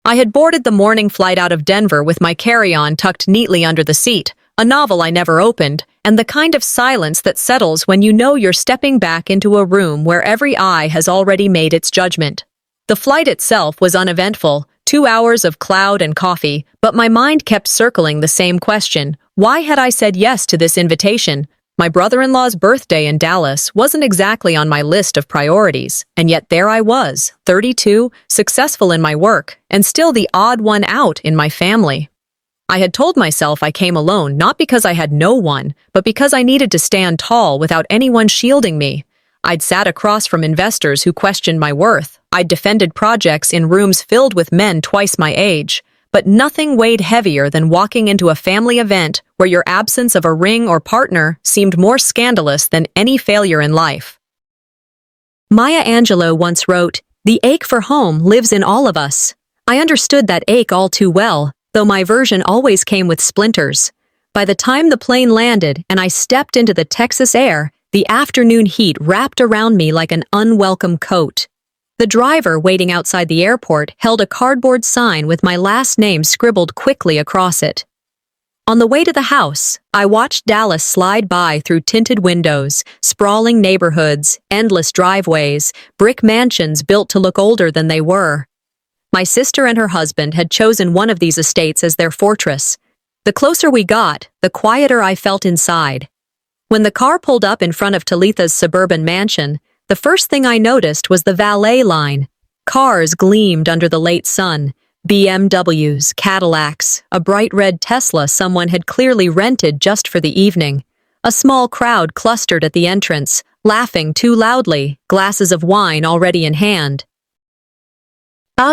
I had boarded the morning flight out of Denver with my carry-on tucked neatly under the seat, a novel I never opened, and the kind of silence that settles when you know you're stepping back into a room where every eye has already made its judgment. The flight itself was uneventful, 2 hours of cloud and coffee, but my mind kept circling the same question. Why had I said yes to this invitation? My brother-in-law's birthday in Dallas wasn't exactly on my list of priorities, and yet there I was, 32, successful in my work, and still the odd one out in my family. I had told myself I came alone not because I had no one, but because I needed to stand tall without anyone shielding me. I'd sat across from investors who questioned my worth. I'd defended projects in rooms filled with men twice my age. But nothing weighed heavier than walking into a family event where your absence of a ring or partner seemed more scandalous than any failure in life. Maya Angelou once wrote, "The ache for home lives in all of us." I understood that ache all too well, though my version always came with splinters. By the time the plane landed and I stepped into the Texas air, the afternoon heat wrapped around me like an unwelcome coat. The driver waiting outside the airport held a cardboard sign with my last name scribbled quickly across it. On the way to the house, I watched Dallas slide by through tinted windows, sprawling neighborhoods, endless driveways, brick mansions built to look older than they were. My sister and her husband had chosen one of these estates as their fortress. The closer we got, the quieter I felt inside. When the car pulled up in front of Talitha's suburban mansion, the first thing I noticed was the valet line. Cars gleamed under the late sun. BMWs, Cadillacs, a bright red Tesla someone had clearly rented just for the evening. A small crowd clustered at the entrance, laughing too loudly, glasses of wine already in hand.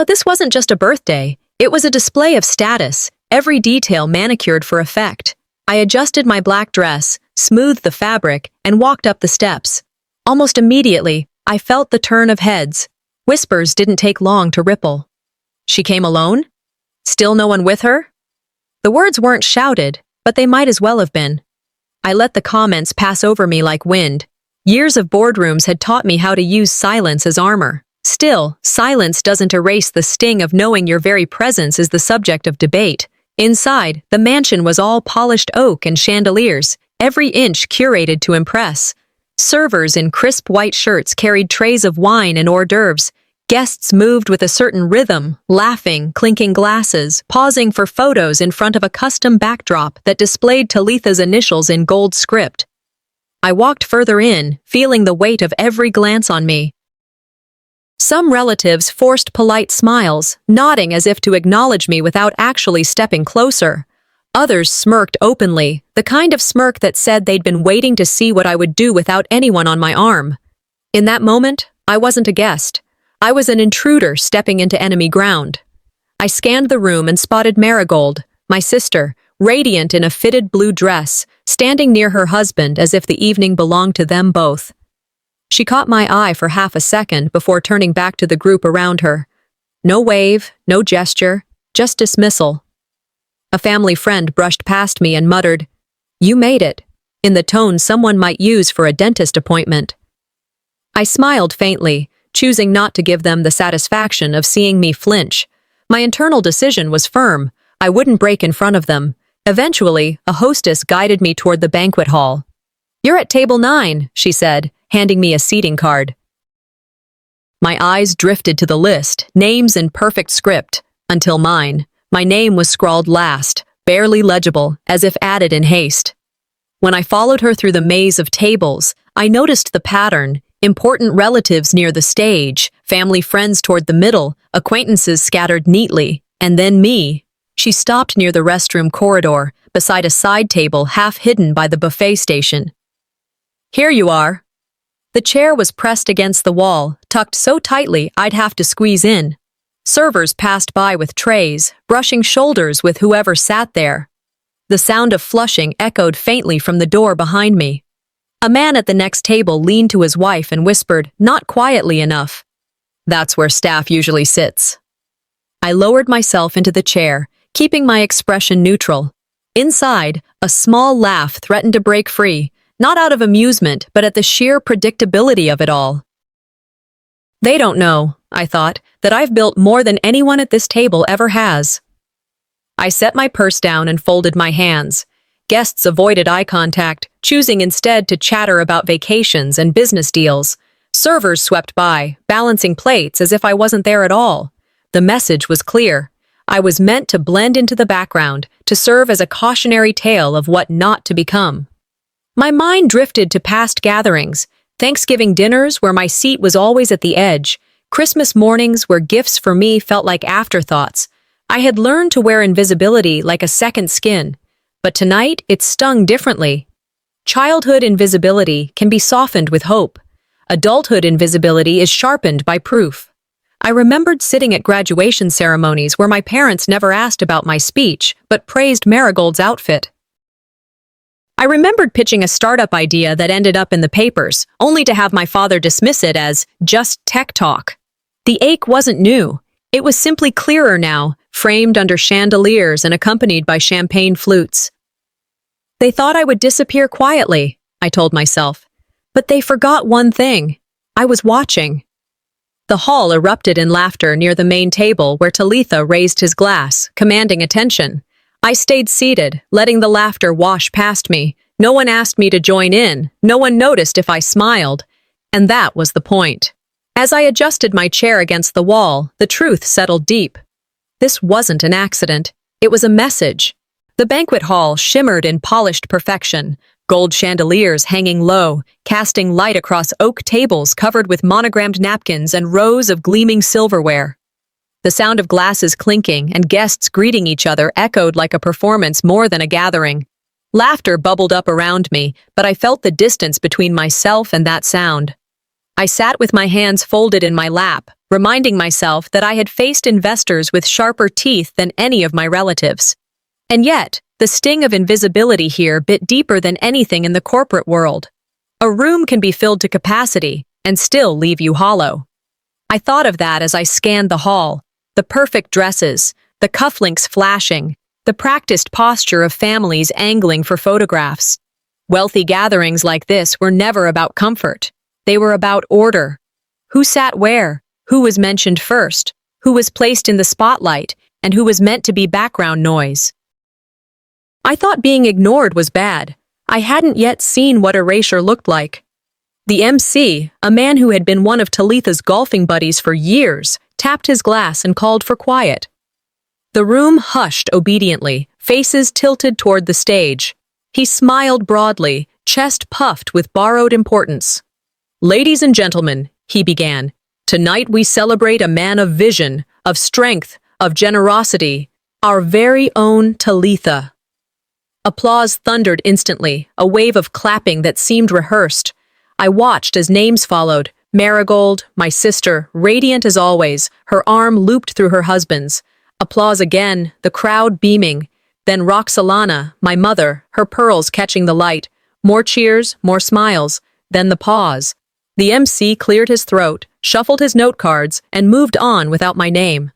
This wasn't just a birthday. It was a display of status, every detail manicured for effect. I adjusted my black dress, smoothed the fabric, and walked up the steps. Almost immediately, I felt the turn of heads. Whispers didn't take long to ripple. She came alone? Still no one with her? The words weren't shouted, but they might as well have been. I let the comments pass over me like wind. Years of boardrooms had taught me how to use silence as armor. Still, silence doesn't erase the sting of knowing your very presence is the subject of debate. Inside, the mansion was all polished oak and chandeliers, every inch curated to impress. Servers in crisp white shirts carried trays of wine and hors d'oeuvres. Guests moved with a certain rhythm, laughing, clinking glasses, pausing for photos in front of a custom backdrop that displayed Talitha's initials in gold script. I walked further in, feeling the weight of every glance on me. Some relatives forced polite smiles, nodding as if to acknowledge me without actually stepping closer. Others smirked openly, the kind of smirk that said they'd been waiting to see what I would do without anyone on my arm. In that moment, I wasn't a guest. I was an intruder stepping into enemy ground. I scanned the room and spotted Marigold, my sister, radiant in a fitted blue dress, standing near her husband as if the evening belonged to them both. She caught my eye for half a second before turning back to the group around her. No wave, no gesture, just dismissal. A family friend brushed past me and muttered, "You made it," in the tone someone might use for a dentist appointment. I smiled faintly, choosing not to give them the satisfaction of seeing me flinch. My internal decision was firm. I wouldn't break in front of them. Eventually, a hostess guided me toward the banquet hall. "You're at table 9, she said, handing me a seating card. My eyes drifted to the list, names in perfect script, until mine. My name was scrawled last, barely legible, as if added in haste. When I followed her through the maze of tables, I noticed the pattern: important relatives near the stage, family friends toward the middle, acquaintances scattered neatly, and then me. She stopped near the restroom corridor, beside a side table half hidden by the buffet station. "Here you are." The chair was pressed against the wall, tucked so tightly I'd have to squeeze in. Servers passed by with trays, brushing shoulders with whoever sat there. The sound of flushing echoed faintly from the door behind me. A man at the next table leaned to his wife and whispered, not quietly enough, "That's where staff usually sits." I lowered myself into the chair, keeping my expression neutral. Inside, a small laugh threatened to break free, not out of amusement, but at the sheer predictability of it all. They don't know, I thought. that I've built more than anyone at this table ever has. I set my purse down and folded my hands. Guests avoided eye contact, choosing instead to chatter about vacations and business deals. Servers swept by, balancing plates as if I wasn't there at all. The message was clear. I was meant to blend into the background, to serve as a cautionary tale of what not to become. My mind drifted to past gatherings, Thanksgiving dinners where my seat was always at the edge, Christmas mornings where gifts for me felt like afterthoughts. I had learned to wear invisibility like a second skin, but tonight it stung differently. Childhood invisibility can be softened with hope. Adulthood invisibility is sharpened by proof. I remembered sitting at graduation ceremonies where my parents never asked about my speech, but praised Marigold's outfit. I remembered pitching a startup idea that ended up in the papers, only to have my father dismiss it as just tech talk. The ache wasn't new. It was simply clearer now, framed under chandeliers and accompanied by champagne flutes. They thought I would disappear quietly, I told myself. But they forgot one thing. I was watching. The hall erupted in laughter near the main table where Talitha raised his glass, commanding attention. I stayed seated, letting the laughter wash past me. No one asked me to join in. No one noticed if I smiled. And that was the point. As I adjusted my chair against the wall, the truth settled deep. This wasn't an accident. It was a message. The banquet hall shimmered in polished perfection, gold chandeliers hanging low, casting light across oak tables covered with monogrammed napkins and rows of gleaming silverware. The sound of glasses clinking and guests greeting each other echoed like a performance more than a gathering. Laughter bubbled up around me, but I felt the distance between myself and that sound. I sat with my hands folded in my lap, reminding myself that I had faced investors with sharper teeth than any of my relatives. And yet, the sting of invisibility here bit deeper than anything in the corporate world. A room can be filled to capacity and still leave you hollow. I thought of that as I scanned the hall. The perfect dresses, the cufflinks flashing, the practiced posture of families angling for photographs. Wealthy gatherings like this were never about comfort. They were about order. Who sat where? Who was mentioned first? Who was placed in the spotlight? And who was meant to be background noise? I thought being ignored was bad. I hadn't yet seen what erasure looked like. The MC, a man who had been one of Talitha's golfing buddies for years, tapped his glass and called for quiet. The room hushed obediently, faces tilted toward the stage. He smiled broadly, chest puffed with borrowed importance. "Ladies and gentlemen," he began, "tonight we celebrate a man of vision, of strength, of generosity, our very own Talitha." Applause thundered instantly, a wave of clapping that seemed rehearsed. I watched as names followed. Marigold, my sister, radiant as always, her arm looped through her husband's. Applause again, the crowd beaming. Then Roxalana, my mother, her pearls catching the light. More cheers, more smiles. Then the pause. The MC cleared his throat, shuffled his note cards, and moved on without my name.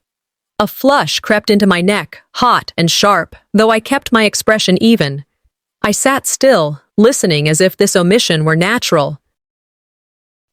A flush crept into my neck, hot and sharp, though I kept my expression even. I sat still, listening as if this omission were natural.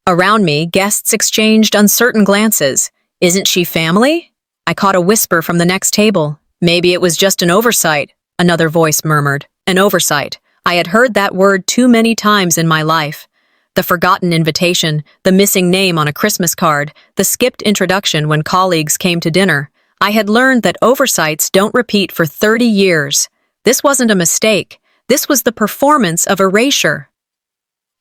Around me, guests exchanged uncertain glances. "Isn't she family?" I caught a whisper from the next table. "Maybe it was just an oversight," another voice murmured. An oversight. I had heard that word too many times in my life. The forgotten invitation, the missing name on a Christmas card, the skipped introduction when colleagues came to dinner. I had learned that oversights don't repeat for 30 years. This wasn't a mistake. This was the performance of erasure.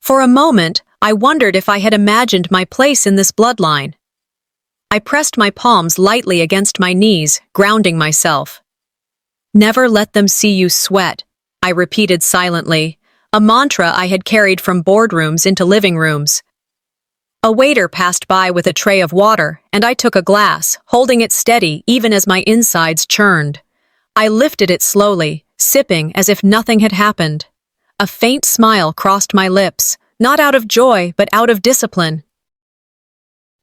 For a moment, I wondered if I had imagined my place in this bloodline. I pressed my palms lightly against my knees, grounding myself. "Never let them see you sweat," I repeated silently, a mantra I had carried from boardrooms into living rooms. A waiter passed by with a tray of water, and I took a glass, holding it steady even as my insides churned. I lifted it slowly, sipping as if nothing had happened. A faint smile crossed my lips, not out of joy, but out of discipline.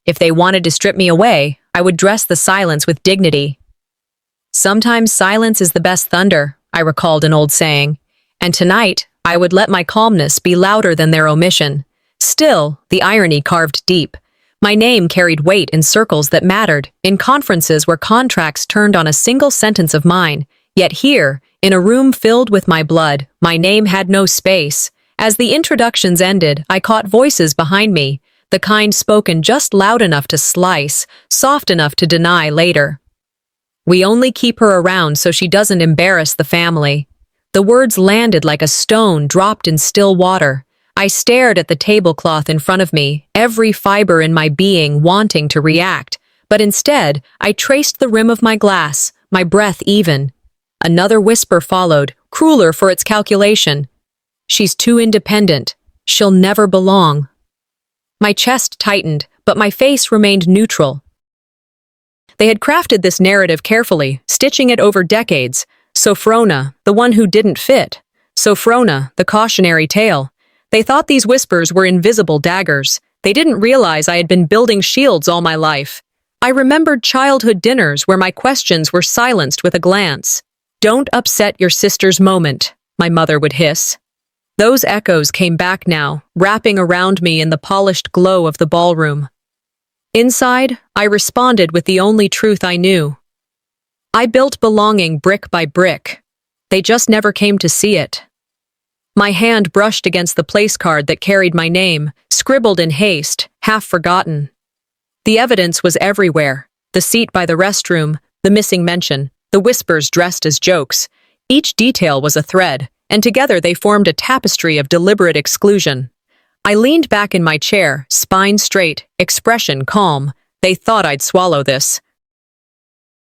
If they wanted to strip me away, I would dress the silence with dignity. "Sometimes silence is the best thunder," I recalled an old saying, and tonight I would let my calmness be louder than their omission. Still, the irony carved deep. My name carried weight in circles that mattered, in conferences where contracts turned on a single sentence of mine. Yet here, in a room filled with my blood, my name had no space. As the introductions ended, I caught voices behind me, the kind spoken just loud enough to slice, soft enough to deny later. We only keep her around so she doesn't embarrass the family. The words landed like a stone dropped in still water. I stared at the tablecloth in front of me, every fiber in my being wanting to react. But instead, I traced the rim of my glass, my breath even. Another whisper followed, crueler for its calculation. She's too independent. She'll never belong. My chest tightened, but my face remained neutral. They had crafted this narrative carefully, stitching it over decades. Sophrona, the one who didn't fit. Sophrona, the cautionary tale. They thought these whispers were invisible daggers. They didn't realize I had been building shields all my life. I remembered childhood dinners where my questions were silenced with a glance. "Don't upset your sister's moment," my mother would hiss. Those echoes came back now, wrapping around me in the polished glow of the ballroom. Inside, I responded with the only truth I knew. I built belonging brick by brick. They just never came to see it. My hand brushed against the place card that carried my name, scribbled in haste, half forgotten. The evidence was everywhere. The seat by the restroom, the missing mention, the whispers dressed as jokes. Each detail was a thread, and together they formed a tapestry of deliberate exclusion. I leaned back in my chair, spine straight, expression calm. They thought I'd swallow this.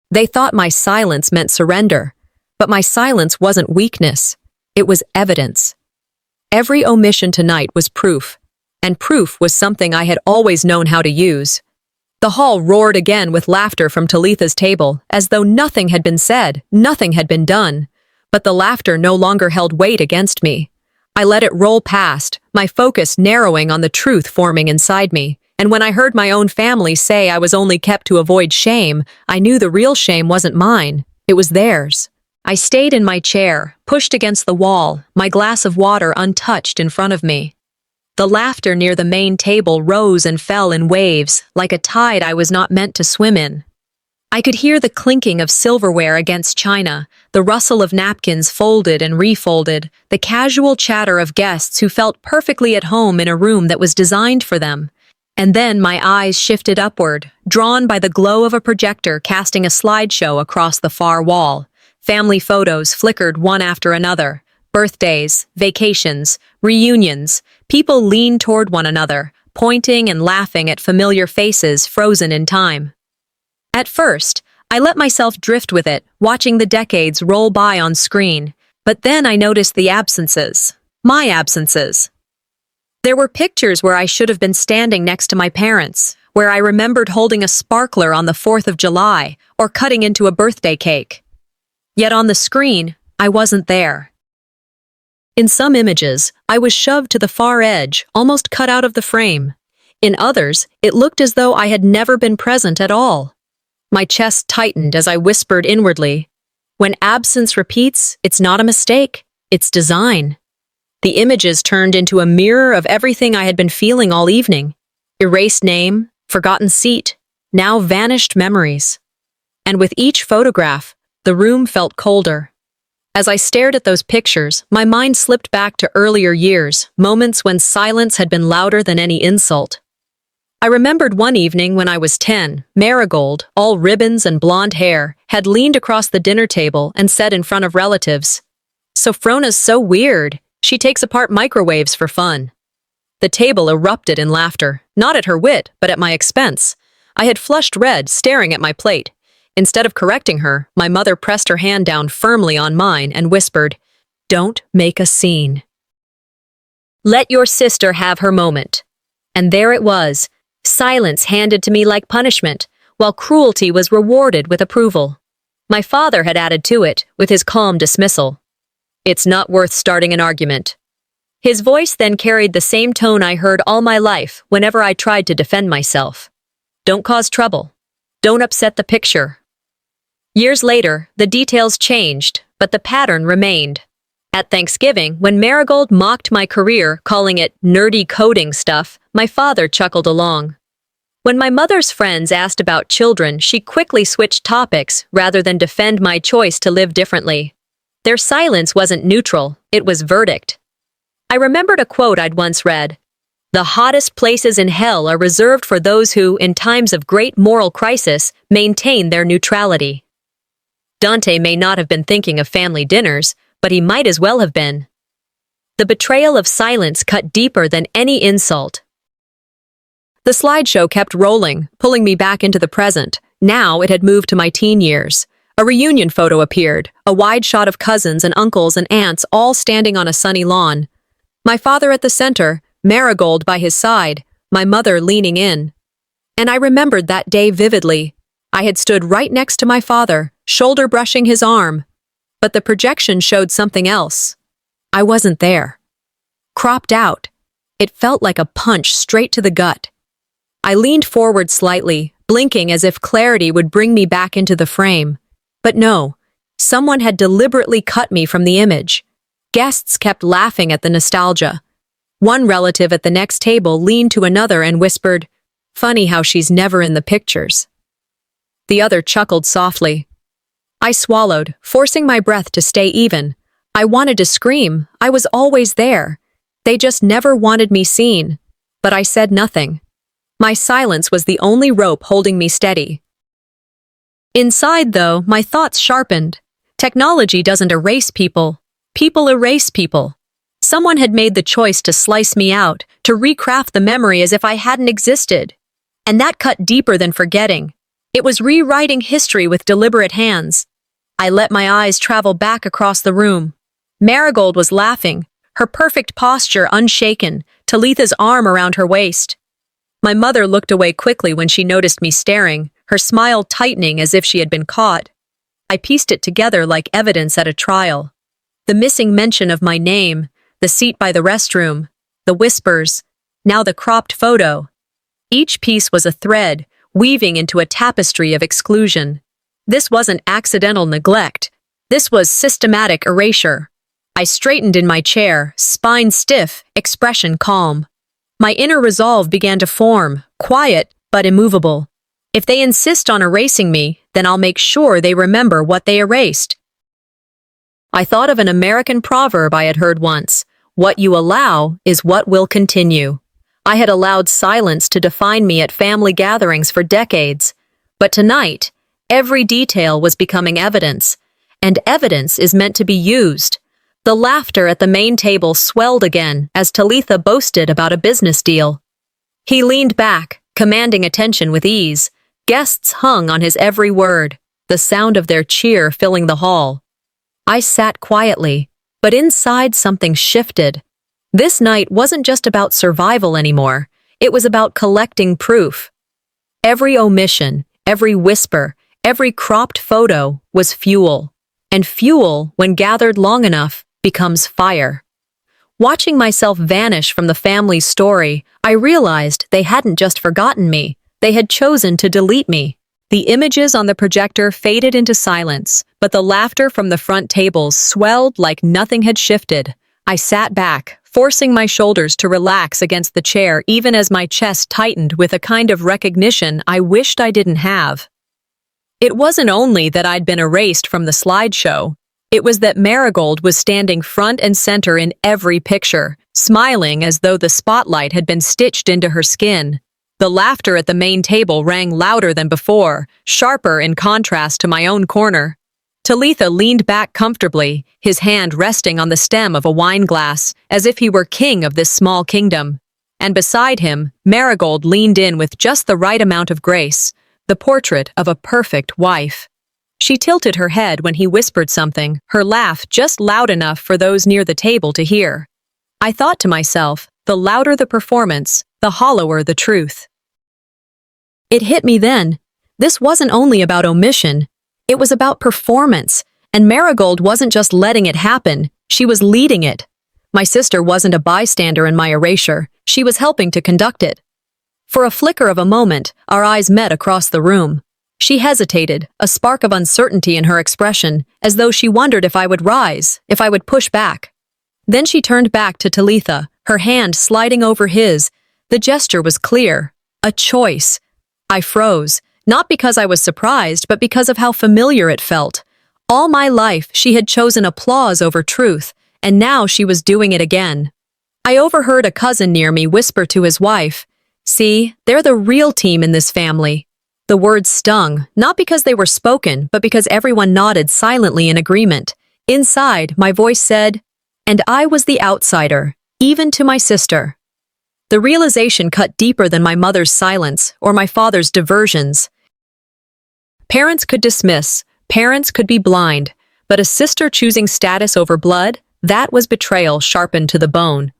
They thought my silence meant surrender. But my silence wasn't weakness. It was evidence. Every omission tonight was proof, and proof was something I had always known how to use. The hall roared again with laughter from Talitha's table, as though nothing had been said, nothing had been done. But the laughter no longer held weight against me. I let it roll past, my focus narrowing on the truth forming inside me. And when I heard my own family say I was only kept to avoid shame, I knew the real shame wasn't mine. It was theirs. I stayed in my chair, pushed against the wall, my glass of water untouched in front of me. The laughter near the main table rose and fell in waves, like a tide I was not meant to swim in. I could hear the clinking of silverware against china, the rustle of napkins folded and refolded, the casual chatter of guests who felt perfectly at home in a room that was designed for them. And then my eyes shifted upward, drawn by the glow of a projector casting a slideshow across the far wall. Family photos flickered one after another. Birthdays, vacations, reunions. People leaned toward one another, pointing and laughing at familiar faces frozen in time. At first, I let myself drift with it, watching the decades roll by on screen. But then I noticed the absences. My absences. There were pictures where I should have been standing next to my parents, where I remembered holding a sparkler on the 4th of July, or cutting into a birthday cake. Yet on the screen, I wasn't there. In some images, I was shoved to the far edge, almost cut out of the frame. In others, it looked as though I had never been present at all. My chest tightened as I whispered inwardly, "When absence repeats, it's not a mistake, it's design." The images turned into a mirror of everything I had been feeling all evening. Erased name, forgotten seat, now vanished memories. And with each photograph, the room felt colder. As I stared at those pictures, my mind slipped back to earlier years, moments when silence had been louder than any insult. I remembered one evening when I was 10, Marigold, all ribbons and blonde hair, had leaned across the dinner table and said in front of relatives, "Sophrona's so weird. She takes apart microwaves for fun." The table erupted in laughter, not at her wit, but at my expense. I had flushed red, staring at my plate. Instead of correcting her, my mother pressed her hand down firmly on mine and whispered, "Don't make a scene. Let your sister have her moment." And there it was, silence handed to me like punishment, while cruelty was rewarded with approval. My father had added to it, with his calm dismissal. "It's not worth starting an argument." His voice then carried the same tone I heard all my life whenever I tried to defend myself. "Don't cause trouble. Don't upset the picture." Years later, the details changed, but the pattern remained. At Thanksgiving, when Marigold mocked my career, calling it nerdy coding stuff, my father chuckled along. When my mother's friends asked about children, she quickly switched topics rather than defend my choice to live differently. Their silence wasn't neutral, it was verdict. I remembered a quote I'd once read. The hottest places in hell are reserved for those who, in times of great moral crisis, maintain their neutrality. Dante may not have been thinking of family dinners, but he might as well have been. The betrayal of silence cut deeper than any insult. The slideshow kept rolling, pulling me back into the present. Now it had moved to my teen years. A reunion photo appeared, a wide shot of cousins and uncles and aunts all standing on a sunny lawn. My father at the center, Marigold by his side, my mother leaning in. And I remembered that day vividly. I had stood right next to my father, shoulder brushing his arm. But the projection showed something else. I wasn't there. Cropped out. It felt like a punch straight to the gut. I leaned forward slightly, blinking as if clarity would bring me back into the frame. But no, someone had deliberately cut me from the image. Guests kept laughing at the nostalgia. One relative at the next table leaned to another and whispered, "Funny how she's never in the pictures." The other chuckled softly. I swallowed, forcing my breath to stay even. I wanted to scream. I was always there. They just never wanted me seen. But I said nothing. My silence was the only rope holding me steady. Inside, though, my thoughts sharpened. Technology doesn't erase people. People erase people. Someone had made the choice to slice me out, to recraft the memory as if I hadn't existed. And that cut deeper than forgetting. It was rewriting history with deliberate hands. I let my eyes travel back across the room. Marigold was laughing, her perfect posture unshaken, Talitha's arm around her waist. My mother looked away quickly when she noticed me staring, her smile tightening as if she had been caught. I pieced it together like evidence at a trial. The missing mention of my name, the seat by the restroom, the whispers, now the cropped photo. Each piece was a thread, weaving into a tapestry of exclusion. This wasn't accidental neglect. This was systematic erasure. I straightened in my chair, spine stiff, expression calm. My inner resolve began to form, quiet but immovable. If they insist on erasing me, then I'll make sure they remember what they erased. I thought of an American proverb I had heard once. What you allow is what will continue. I had allowed silence to define me at family gatherings for decades. But tonight, every detail was becoming evidence. And evidence is meant to be used. The laughter at the main table swelled again as Talitha boasted about a business deal. He leaned back, commanding attention with ease. Guests hung on his every word, the sound of their cheer filling the hall. I sat quietly, but inside something shifted. This night wasn't just about survival anymore. It was about collecting proof. Every omission, every whisper, every cropped photo was fuel. And fuel, when gathered long enough, becomes fire. Watching myself vanish from the family's story, I realized they hadn't just forgotten me. They had chosen to delete me. The images on the projector faded into silence, but the laughter from the front tables swelled like nothing had shifted. I sat back, forcing my shoulders to relax against the chair even as my chest tightened with a kind of recognition I wished I didn't have. It wasn't only that I'd been erased from the slideshow. It was that Marigold was standing front and center in every picture, smiling as though the spotlight had been stitched into her skin. The laughter at the main table rang louder than before, sharper in contrast to my own corner. Talitha leaned back comfortably, his hand resting on the stem of a wine glass, as if he were king of this small kingdom. And beside him, Marigold leaned in with just the right amount of grace, the portrait of a perfect wife. She tilted her head when he whispered something, her laugh just loud enough for those near the table to hear. I thought to myself, the louder the performance, the hollower the truth. It hit me then. This wasn't only about omission. It was about performance, and Marigold wasn't just letting it happen, she was leading it. My sister wasn't a bystander in my erasure, she was helping to conduct it. For a flicker of a moment, our eyes met across the room. She hesitated, a spark of uncertainty in her expression, as though she wondered if I would rise, if I would push back. Then she turned back to Talitha, her hand sliding over his. The gesture was clear. A choice. I froze, not because I was surprised, but because of how familiar it felt. All my life, she had chosen applause over truth, and now she was doing it again. I overheard a cousin near me whisper to his wife, "See, they're the real team in this family." The words stung, not because they were spoken, but because everyone nodded silently in agreement. Inside, my voice said, "And I was the outsider, even to my sister." The realization cut deeper than my mother's silence or my father's diversions. Parents could dismiss, parents could be blind, but a sister choosing status over blood, that was betrayal sharpened to the bone.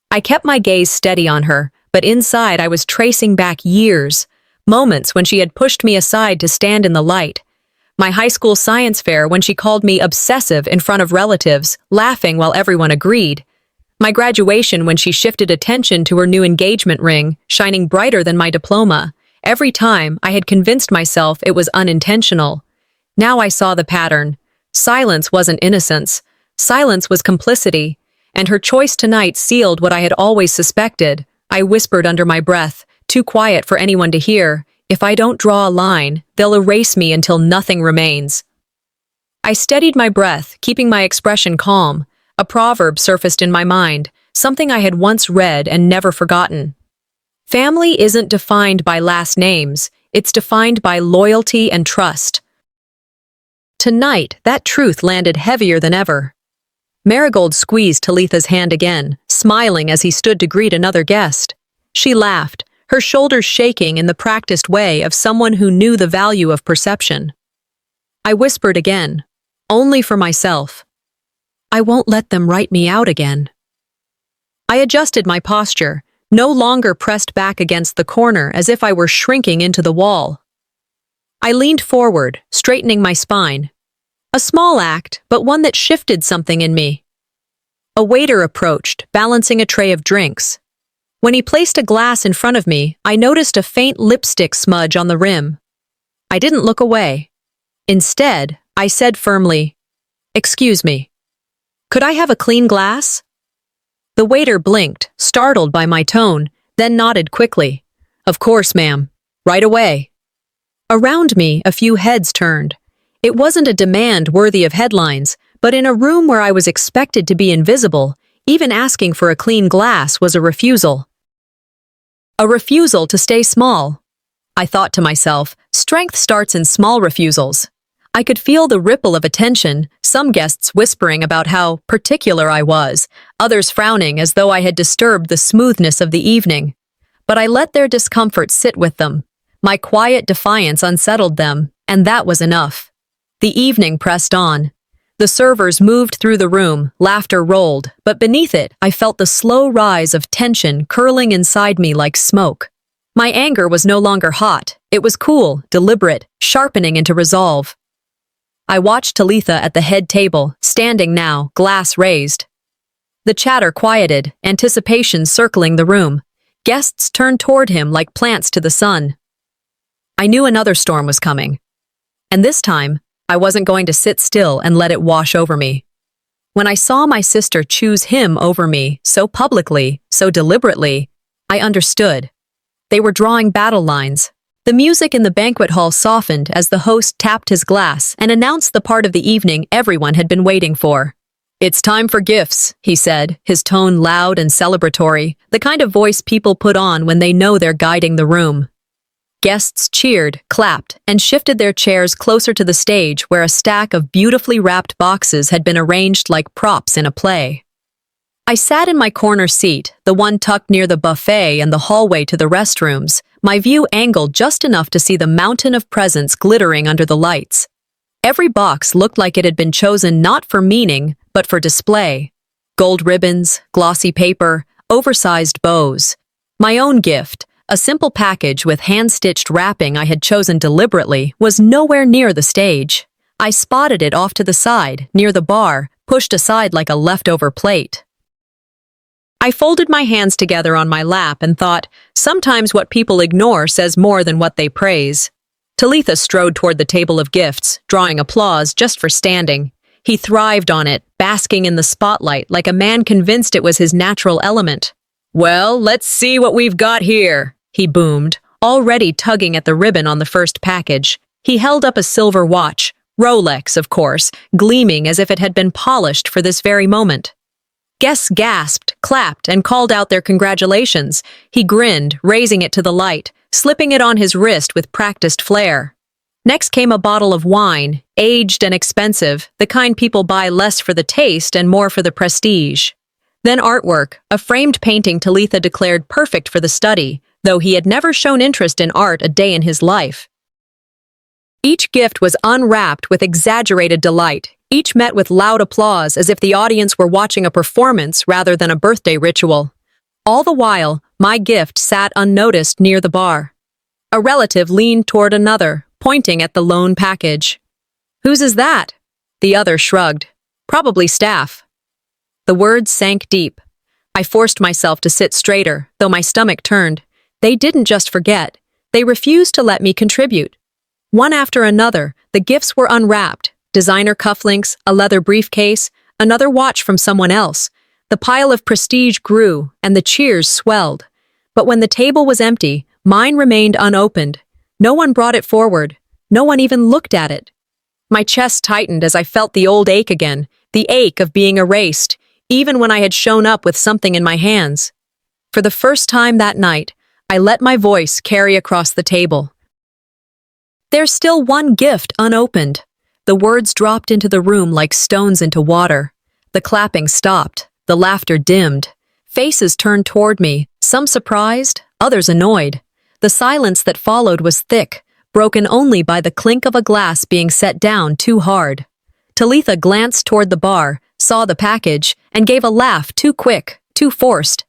I kept my gaze steady on her, but inside I was tracing back years, moments when she had pushed me aside to stand in the light. My high school science fair when she called me obsessive in front of relatives, laughing while everyone agreed. My graduation when she shifted attention to her new engagement ring, shining brighter than my diploma. Every time, I had convinced myself it was unintentional. Now I saw the pattern. Silence wasn't innocence. Silence was complicity. And her choice tonight sealed what I had always suspected. I whispered under my breath, too quiet for anyone to hear, "If I don't draw a line, they'll erase me until nothing remains." I steadied my breath, keeping my expression calm. A proverb surfaced in my mind, something I had once read and never forgotten. Family isn't defined by last names, it's defined by loyalty and trust. Tonight, that truth landed heavier than ever. Marigold squeezed Talitha's hand again, smiling as he stood to greet another guest. She laughed, her shoulders shaking in the practiced way of someone who knew the value of perception. I whispered again, only for myself. "I won't let them write me out again." I adjusted my posture, no longer pressed back against the corner as if I were shrinking into the wall. I leaned forward, straightening my spine. A small act, but one that shifted something in me. A waiter approached, balancing a tray of drinks. When he placed a glass in front of me, I noticed a faint lipstick smudge on the rim. I didn't look away. Instead, I said firmly, "Excuse me. Could I have a clean glass?" The waiter blinked, startled by my tone, then nodded quickly. "Of course, ma'am. Right away." Around me, a few heads turned. It wasn't a demand worthy of headlines, but in a room where I was expected to be invisible, even asking for a clean glass was a refusal. A refusal to stay small. I thought to myself, strength starts in small refusals. I could feel the ripple of attention, some guests whispering about how particular I was, others frowning as though I had disturbed the smoothness of the evening. But I let their discomfort sit with them. My quiet defiance unsettled them, and that was enough. The evening pressed on. The servers moved through the room, laughter rolled, but beneath it, I felt the slow rise of tension curling inside me like smoke. My anger was no longer hot. It was cool, deliberate, sharpening into resolve. I watched Talitha at the head table, standing now, glass raised. The chatter quieted, anticipation circling the room. Guests turned toward him like plants to the sun. I knew another storm was coming. And this time, I wasn't going to sit still and let it wash over me. When I saw my sister choose him over me, so publicly, so deliberately, I understood. They were drawing battle lines. The music in the banquet hall softened as the host tapped his glass and announced the part of the evening everyone had been waiting for. "It's time for gifts," he said, his tone loud and celebratory, the kind of voice people put on when they know they're guiding the room. Guests cheered, clapped, and shifted their chairs closer to the stage where a stack of beautifully wrapped boxes had been arranged like props in a play. I sat in my corner seat, the one tucked near the buffet and the hallway to the restrooms, my view angled just enough to see the mountain of presents glittering under the lights. Every box looked like it had been chosen not for meaning, but for display. Gold ribbons, glossy paper, oversized bows. My own gift, a simple package with hand-stitched wrapping I had chosen deliberately, was nowhere near the stage. I spotted it off to the side, near the bar, pushed aside like a leftover plate. I folded my hands together on my lap and thought, sometimes what people ignore says more than what they praise. Talitha strode toward the table of gifts, drawing applause just for standing. He thrived on it, basking in the spotlight like a man convinced it was his natural element. "Well, let's see what we've got here," he boomed, already tugging at the ribbon on the first package. He held up a silver watch, Rolex, of course, gleaming as if it had been polished for this very moment. Guests gasped, clapped, and called out their congratulations. He grinned, raising it to the light, slipping it on his wrist with practiced flair. Next came a bottle of wine, aged and expensive, the kind people buy less for the taste and more for the prestige. Then artwork, a framed painting Talitha declared perfect for the study, though he had never shown interest in art a day in his life. Each gift was unwrapped with exaggerated delight, each met with loud applause as if the audience were watching a performance rather than a birthday ritual. All the while, my gift sat unnoticed near the bar. A relative leaned toward another, pointing at the lone package. "Whose is that?" The other shrugged. "Probably staff." The words sank deep. I forced myself to sit straighter, though my stomach turned. They didn't just forget. They refused to let me contribute. One after another, the gifts were unwrapped. Designer cufflinks, a leather briefcase, another watch from someone else. The pile of prestige grew, and the cheers swelled. But when the table was empty, mine remained unopened. No one brought it forward. No one even looked at it. My chest tightened as I felt the old ache again, the ache of being erased, even when I had shown up with something in my hands. For the first time that night, I let my voice carry across the table. "There's still one gift unopened." The words dropped into the room like stones into water. The clapping stopped. The laughter dimmed. Faces turned toward me, some surprised, others annoyed. The silence that followed was thick, broken only by the clink of a glass being set down too hard. Talitha glanced toward the bar, saw the package, and gave a laugh too quick, too forced.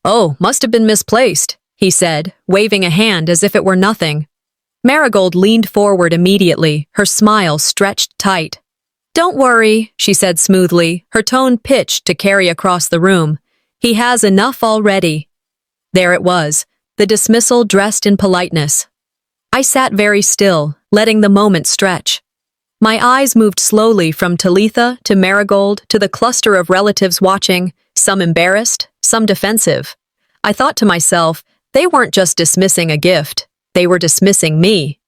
"Oh, must have been misplaced," he said, waving a hand as if it were nothing. Marigold leaned forward immediately, her smile stretched tight. "Don't worry," she said smoothly, her tone pitched to carry across the room. "He has enough already." There it was, the dismissal dressed in politeness. I sat very still, letting the moment stretch. My eyes moved slowly from Talitha to Marigold to the cluster of relatives watching, some embarrassed, some defensive. I thought to myself, they weren't just dismissing a gift, they were dismissing me.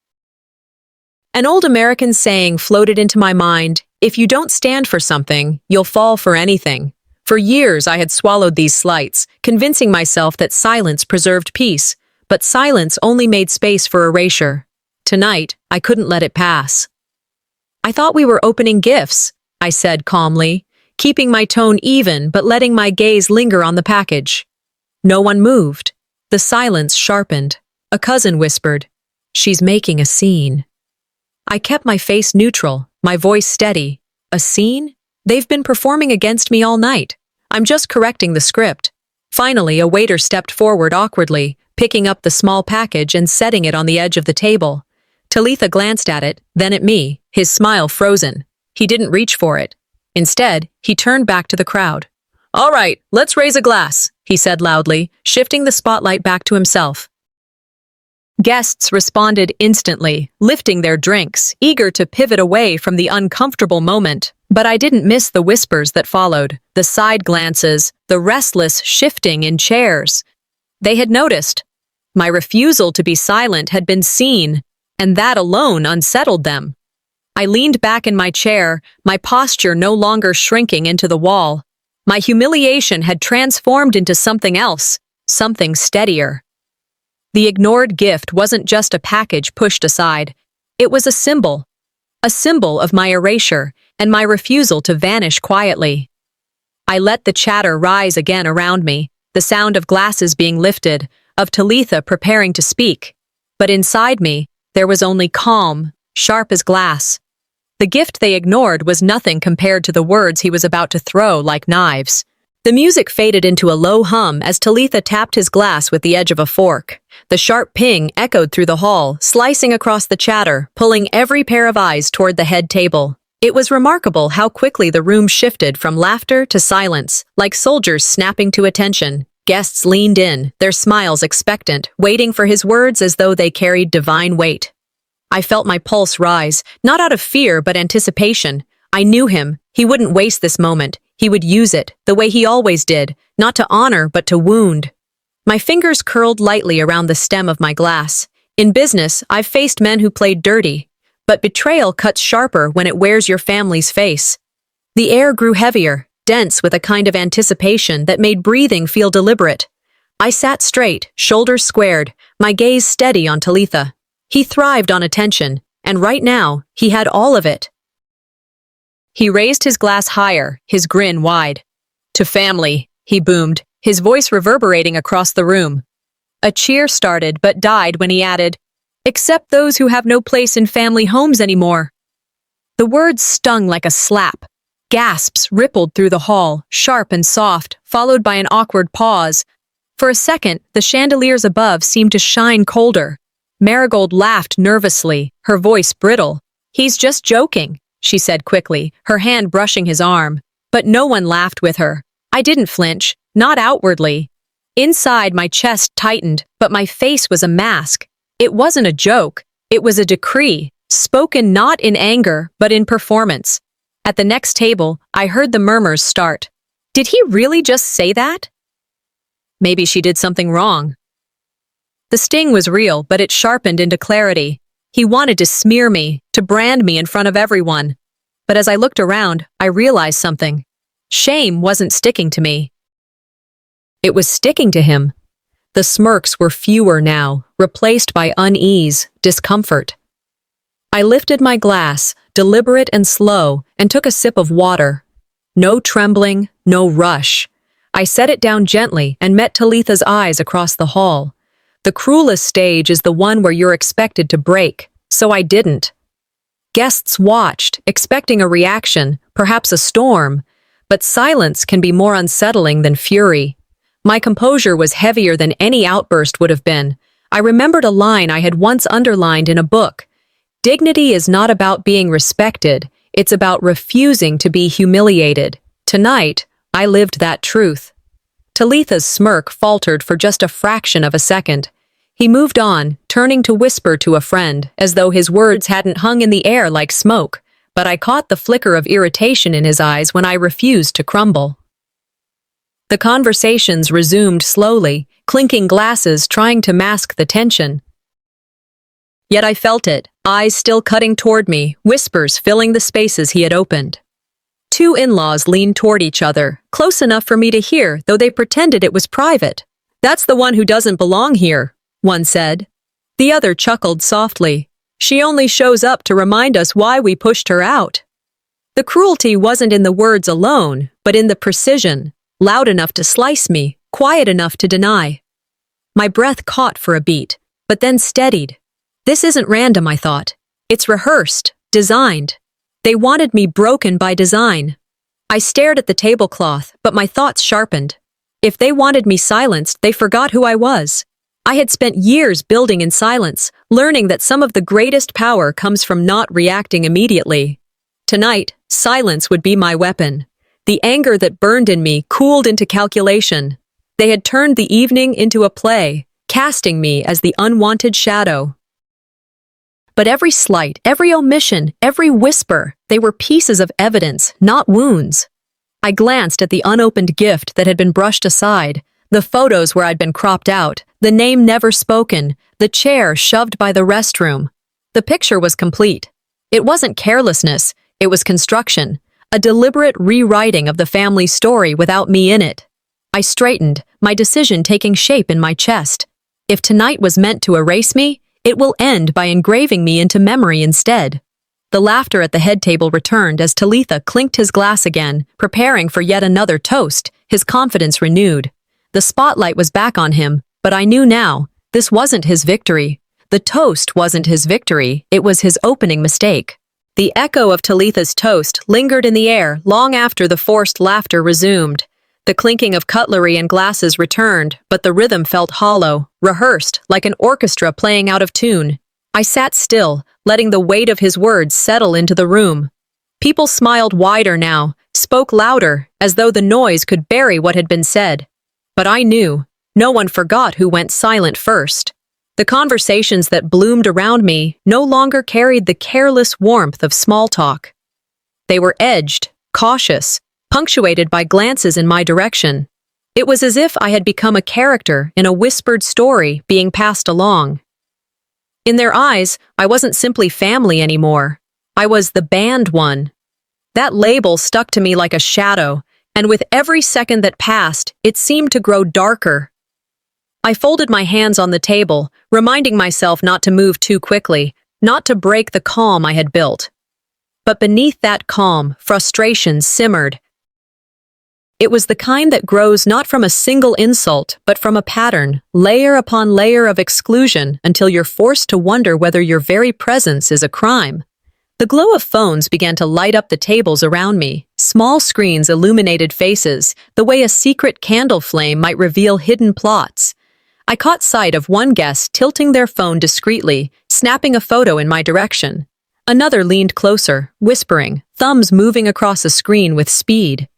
An old American saying floated into my mind, "If you don't stand for something, you'll fall for anything." For years I had swallowed these slights, convincing myself that silence preserved peace, but silence only made space for erasure. Tonight, I couldn't let it pass. "I thought we were opening gifts," I said calmly, keeping my tone even but letting my gaze linger on the package. No one moved. The silence sharpened. A cousin whispered, "She's making a scene." I kept my face neutral, my voice steady. A scene? They've been performing against me all night. I'm just correcting the script. Finally, a waiter stepped forward awkwardly, picking up the small package and setting it on the edge of the table. Talitha glanced at it, then at me, his smile frozen. He didn't reach for it. Instead, he turned back to the crowd. "All right, let's raise a glass," he said loudly, shifting the spotlight back to himself. Guests responded instantly, lifting their drinks, eager to pivot away from the uncomfortable moment. But I didn't miss the whispers that followed, the side glances, the restless shifting in chairs. They had noticed. My refusal to be silent had been seen, and that alone unsettled them. I leaned back in my chair, my posture no longer shrinking into the wall. My humiliation had transformed into something else, something steadier. The ignored gift wasn't just a package pushed aside. It was a symbol of my erasure and my refusal to vanish quietly. I let the chatter rise again around me, the sound of glasses being lifted, of Talitha preparing to speak. But inside me, there was only calm, sharp as glass. The gift they ignored was nothing compared to the words he was about to throw like knives. The music faded into a low hum as Talitha tapped his glass with the edge of a fork. The sharp ping echoed through the hall, slicing across the chatter, pulling every pair of eyes toward the head table. It was remarkable how quickly the room shifted from laughter to silence, like soldiers snapping to attention. Guests leaned in, their smiles expectant, waiting for his words as though they carried divine weight. I felt my pulse rise, not out of fear but anticipation. I knew him. He wouldn't waste this moment. He would use it, the way he always did, not to honor but to wound. My fingers curled lightly around the stem of my glass. In business, I've faced men who played dirty, but betrayal cuts sharper when it wears your family's face. The air grew heavier, dense with a kind of anticipation that made breathing feel deliberate. I sat straight, shoulders squared, my gaze steady on Talitha. He thrived on attention, and right now, he had all of it. He raised his glass higher, his grin wide. "To family," he boomed, his voice reverberating across the room. A cheer started but died when he added, "Except those who have no place in family homes anymore." The words stung like a slap. Gasps rippled through the hall, sharp and soft, followed by an awkward pause. For a second, the chandeliers above seemed to shine colder. Marigold laughed nervously, her voice brittle. "He's just joking," she said quickly, her hand brushing his arm. But no one laughed with her. I didn't flinch, not outwardly. Inside, my chest tightened, but my face was a mask. It wasn't a joke. It was a decree, spoken not in anger, but in performance. At the next table, I heard the murmurs start. Did he really just say that? Maybe she did something wrong. The sting was real, but it sharpened into clarity. He wanted to smear me, to brand me in front of everyone. But as I looked around, I realized something. Shame wasn't sticking to me. It was sticking to him. The smirks were fewer now, replaced by unease, discomfort. I lifted my glass, deliberate and slow, and took a sip of water. No trembling, no rush. I set it down gently and met Talitha's eyes across the hall. The cruelest stage is the one where you're expected to break, so I didn't. Guests watched, expecting a reaction, perhaps a storm, but silence can be more unsettling than fury. My composure was heavier than any outburst would have been. I remembered a line I had once underlined in a book. Dignity is not about being respected, it's about refusing to be humiliated. Tonight, I lived that truth. Talitha's smirk faltered for just a fraction of a second. He moved on, turning to whisper to a friend, as though his words hadn't hung in the air like smoke, but I caught the flicker of irritation in his eyes when I refused to crumble. The conversations resumed slowly, clinking glasses trying to mask the tension. Yet I felt it, eyes still cutting toward me, whispers filling the spaces he had opened. Two in-laws leaned toward each other, close enough for me to hear, though they pretended it was private. "That's the one who doesn't belong here," one said. The other chuckled softly. "She only shows up to remind us why we pushed her out." The cruelty wasn't in the words alone, but in the precision, loud enough to slice me, quiet enough to deny. My breath caught for a beat, but then steadied. This isn't random, I thought. It's rehearsed, designed. They wanted me broken by design. I stared at the tablecloth, but my thoughts sharpened. If they wanted me silenced, they forgot who I was. I had spent years building in silence, learning that some of the greatest power comes from not reacting immediately. Tonight, silence would be my weapon. The anger that burned in me cooled into calculation. They had turned the evening into a play, casting me as the unwanted shadow. But every slight, every omission, every whisper, they were pieces of evidence, not wounds. I glanced at the unopened gift that had been brushed aside, the photos where I'd been cropped out, the name never spoken, the chair shoved by the restroom. The picture was complete. It wasn't carelessness, it was construction, a deliberate rewriting of the family story without me in it. I straightened, my decision taking shape in my chest. If tonight was meant to erase me, it will end by engraving me into memory instead. The laughter at the head table returned as Talitha clinked his glass again, preparing for yet another toast, his confidence renewed. The spotlight was back on him, but I knew now, this wasn't his victory. The toast wasn't his victory, it was his opening mistake. The echo of Talitha's toast lingered in the air long after the forced laughter resumed. The clinking of cutlery and glasses returned, but the rhythm felt hollow, rehearsed, like an orchestra playing out of tune. I sat still, letting the weight of his words settle into the room. People smiled wider now, spoke louder, as though the noise could bury what had been said. But I knew, no one forgot who went silent first. The conversations that bloomed around me no longer carried the careless warmth of small talk. They were edged, cautious, punctuated by glances in my direction. It was as if I had become a character in a whispered story being passed along. In their eyes, I wasn't simply family anymore. I was the banned one. That label stuck to me like a shadow, and with every second that passed, it seemed to grow darker. I folded my hands on the table, reminding myself not to move too quickly, not to break the calm I had built. But beneath that calm, frustration simmered. It was the kind that grows not from a single insult, but from a pattern, layer upon layer of exclusion, until you're forced to wonder whether your very presence is a crime. The glow of phones began to light up the tables around me. Small screens illuminated faces, the way a secret candle flame might reveal hidden plots. I caught sight of one guest tilting their phone discreetly, snapping a photo in my direction. Another leaned closer, whispering, thumbs moving across a screen with speed.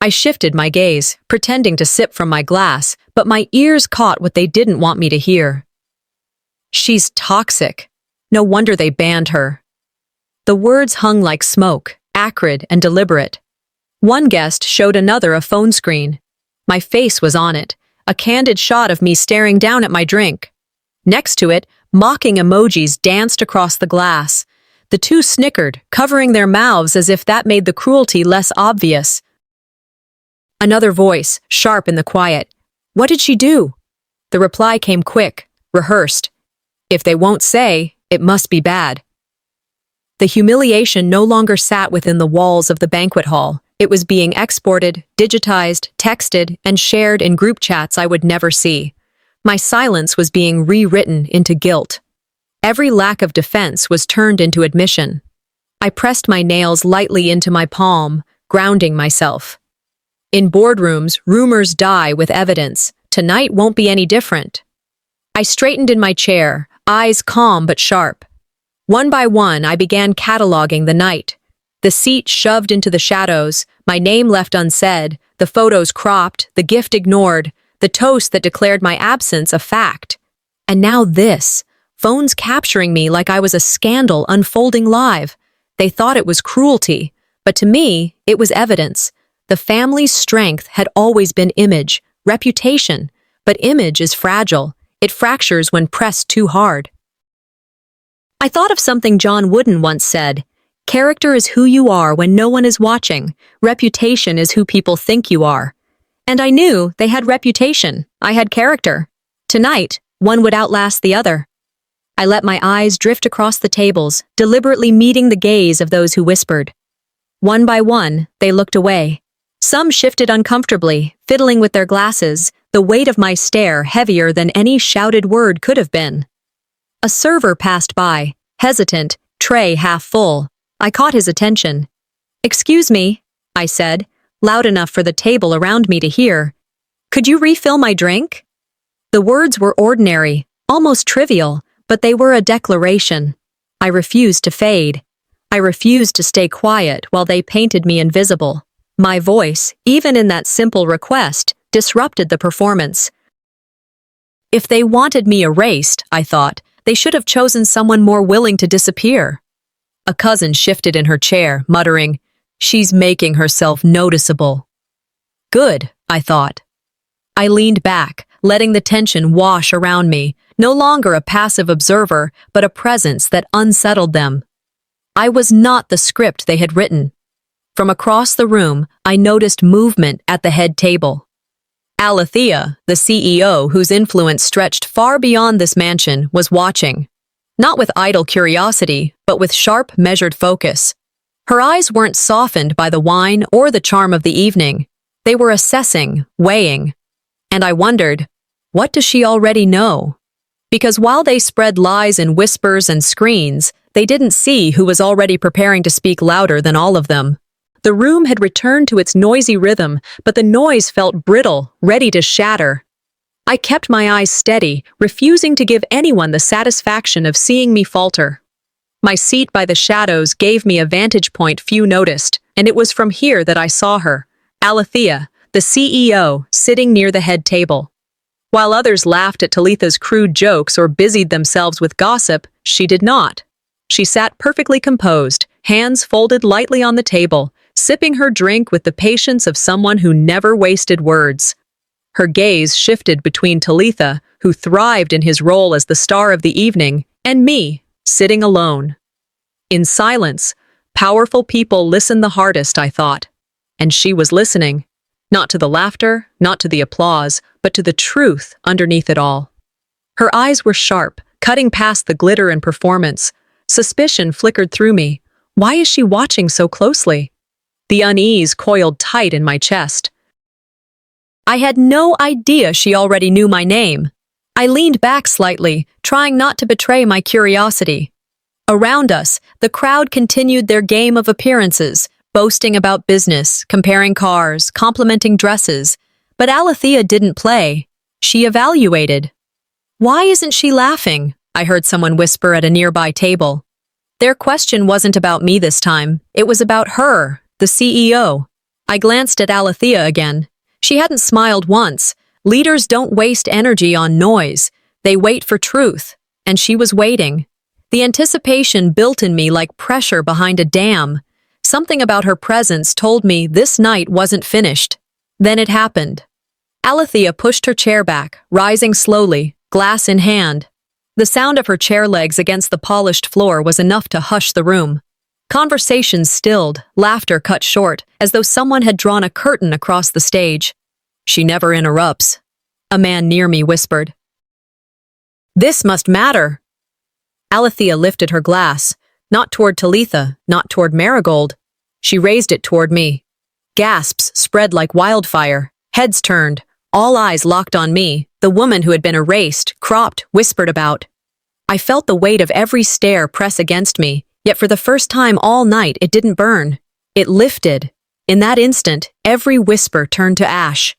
I shifted my gaze, pretending to sip from my glass, but my ears caught what they didn't want me to hear. "She's toxic. No wonder they banned her." The words hung like smoke, acrid and deliberate. One guest showed another a phone screen. My face was on it, a candid shot of me staring down at my drink. Next to it, mocking emojis danced across the glass. The two snickered, covering their mouths as if that made the cruelty less obvious. Another voice, sharp in the quiet. "What did she do?" The reply came quick, rehearsed. "If they won't say, it must be bad." The humiliation no longer sat within the walls of the banquet hall. It was being exported, digitized, texted, and shared in group chats I would never see. My silence was being rewritten into guilt. Every lack of defense was turned into admission. I pressed my nails lightly into my palm, grounding myself. In boardrooms, rumors die with evidence. Tonight won't be any different. I straightened in my chair, eyes calm but sharp. One by one, I began cataloging the night. The seat shoved into the shadows, my name left unsaid, the photos cropped, the gift ignored, the toast that declared my absence a fact. And now this, phones capturing me like I was a scandal unfolding live. They thought it was cruelty, but to me, it was evidence. The family's strength had always been image, reputation, but image is fragile. It fractures when pressed too hard. I thought of something John Wooden once said, "Character is who you are when no one is watching. Reputation is who people think you are." And I knew they had reputation. I had character. Tonight, one would outlast the other. I let my eyes drift across the tables, deliberately meeting the gaze of those who whispered. One by one, they looked away. Some shifted uncomfortably, fiddling with their glasses, the weight of my stare heavier than any shouted word could have been. A server passed by, hesitant, tray half full. I caught his attention. "Excuse me," I said, loud enough for the table around me to hear. "Could you refill my drink?" The words were ordinary, almost trivial, but they were a declaration. I refused to fade. I refused to stay quiet while they painted me invisible. My voice, even in that simple request, disrupted the performance. If they wanted me erased, I thought, they should have chosen someone more willing to disappear. A cousin shifted in her chair, muttering, "She's making herself noticeable." Good, I thought. I leaned back, letting the tension wash around me, no longer a passive observer, but a presence that unsettled them. I was not the script they had written. From across the room, I noticed movement at the head table. Alethea, the CEO whose influence stretched far beyond this mansion, was watching. Not with idle curiosity, but with sharp, measured focus. Her eyes weren't softened by the wine or the charm of the evening. They were assessing, weighing. And I wondered, what does she already know? Because while they spread lies in whispers and screens, they didn't see who was already preparing to speak louder than all of them. The room had returned to its noisy rhythm, but the noise felt brittle, ready to shatter. I kept my eyes steady, refusing to give anyone the satisfaction of seeing me falter. My seat by the shadows gave me a vantage point few noticed, and it was from here that I saw her, Alethea, the CEO, sitting near the head table. While others laughed at Talitha's crude jokes or busied themselves with gossip, she did not. She sat perfectly composed, hands folded lightly on the table, sipping her drink with the patience of someone who never wasted words. Her gaze shifted between Talitha, who thrived in his role as the star of the evening, And me, sitting alone. In silence, powerful people listen the hardest, I thought. And she was listening. Not to the laughter, not to the applause, but to the truth underneath it all. Her eyes were sharp, cutting past the glitter and performance. Suspicion flickered through me. Why is she watching so closely? The unease coiled tight in my chest. I had no idea she already knew my name. I leaned back slightly, trying not to betray my curiosity. Around us, the crowd continued their game of appearances, boasting about business, comparing cars, complimenting dresses. But Alethea didn't play. She evaluated. Why isn't she laughing? I heard someone whisper at a nearby table. Their question wasn't about me this time. It was about her, the CEO. I glanced at Alethea again. She hadn't smiled once. Leaders don't waste energy on noise. They wait for truth. And she was waiting. The anticipation built in me like pressure behind a dam. Something about her presence told me this night wasn't finished. Then it happened. Alethea pushed her chair back, rising slowly, glass in hand. The sound of her chair legs against the polished floor was enough to hush the room. Conversations stilled, laughter cut short, as though someone had drawn a curtain across the stage. She never interrupts. A man near me whispered. This must matter. Alethea lifted her glass, not toward Talitha, not toward Marigold. She raised it toward me. Gasps spread like wildfire, heads turned, all eyes locked on me, the woman who had been erased, cropped, whispered about. I felt the weight of every stare press against me, yet for the first time all night it didn't burn. It lifted. In that instant, every whisper turned to ash.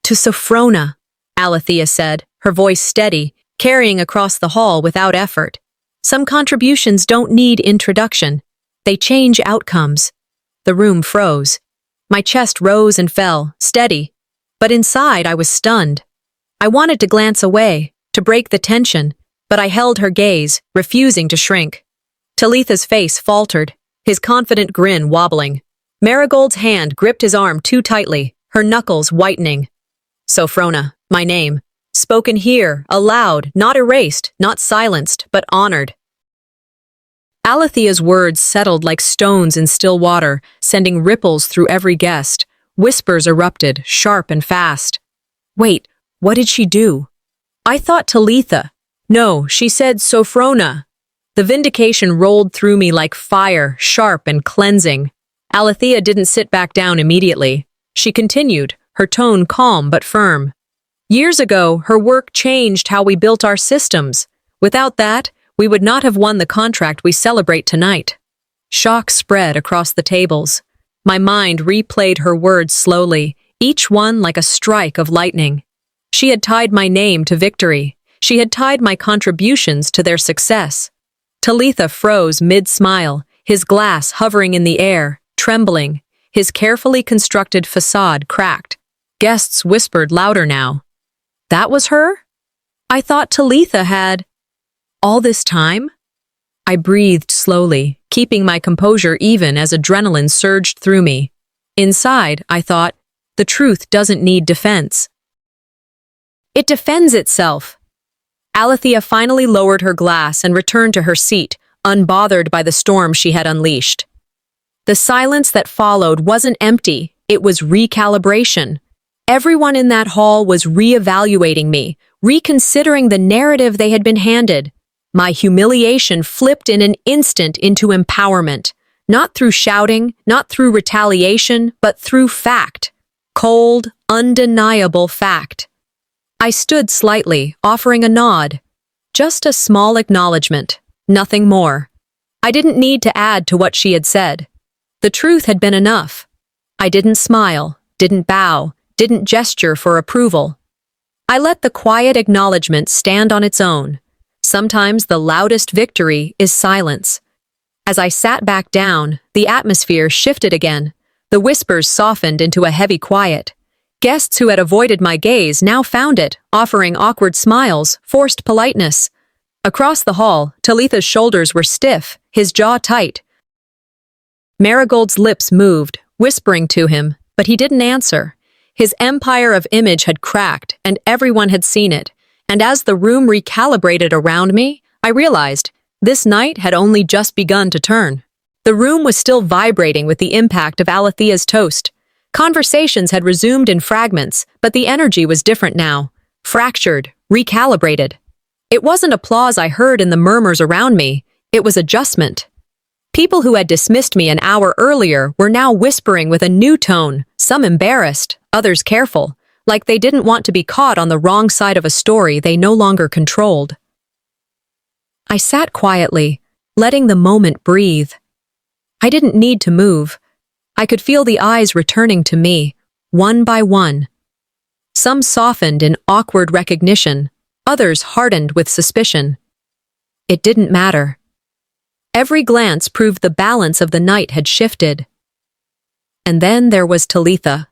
To Sophrona, Alethea said, her voice steady, carrying across the hall without effort. Some contributions don't need introduction. They change outcomes. The room froze. My chest rose and fell, steady. But inside I was stunned. I wanted to glance away, to break the tension, but I held her gaze, refusing to shrink. Talitha's face faltered, his confident grin wobbling. Marigold's hand gripped his arm too tightly, her knuckles whitening. Sophrona, my name. Spoken here, aloud, not erased, not silenced, but honored. Alethea's words settled like stones in still water, sending ripples through every guest. Whispers erupted, sharp and fast. Wait, what did she do? I thought Talitha. No, she said Sophrona. The vindication rolled through me like fire, sharp and cleansing. Alethea didn't sit back down immediately. She continued, her tone calm but firm. Years ago, her work changed how we built our systems. Without that, we would not have won the contract we celebrate tonight. Shock spread across the tables. My mind replayed her words slowly, each one like a strike of lightning. She had tied my name to victory. She had tied my contributions to their success. Talitha froze mid-smile, his glass hovering in the air, trembling. His carefully constructed facade cracked. Guests whispered louder now. That was her? I thought Talitha had... All this time? I breathed slowly, keeping my composure even as adrenaline surged through me. Inside, I thought, the truth doesn't need defense. It defends itself. Alethea finally lowered her glass and returned to her seat, unbothered by the storm she had unleashed. The silence that followed wasn't empty, it was recalibration. Everyone in that hall was reevaluating me, reconsidering the narrative they had been handed. My humiliation flipped in an instant into empowerment, not through shouting, not through retaliation, but through fact. Cold, undeniable fact. I stood slightly, offering a nod. Just a small acknowledgement, nothing more. I didn't need to add to what she had said. The truth had been enough. I didn't smile, didn't bow, didn't gesture for approval. I let the quiet acknowledgement stand on its own. Sometimes the loudest victory is silence. As I sat back down, the atmosphere shifted again. The whispers softened into a heavy quiet. Guests who had avoided my gaze now found it, offering awkward smiles, forced politeness. Across the hall, Talitha's shoulders were stiff, his jaw tight. Marigold's lips moved, whispering to him, but he didn't answer. His empire of image had cracked, and everyone had seen it. And as the room recalibrated around me, I realized this night had only just begun to turn. The room was still vibrating with the impact of Alethea's toast. Conversations had resumed in fragments, but the energy was different now, fractured, recalibrated. It wasn't applause I heard in the murmurs around me, it was adjustment. People who had dismissed me an hour earlier were now whispering with a new tone, some embarrassed, others careful, like they didn't want to be caught on the wrong side of a story they no longer controlled. I sat quietly, letting the moment breathe. I didn't need to move. I could feel the eyes returning to me, one by one. Some softened in awkward recognition, others hardened with suspicion. It didn't matter. Every glance proved the balance of the night had shifted. And then there was Talitha.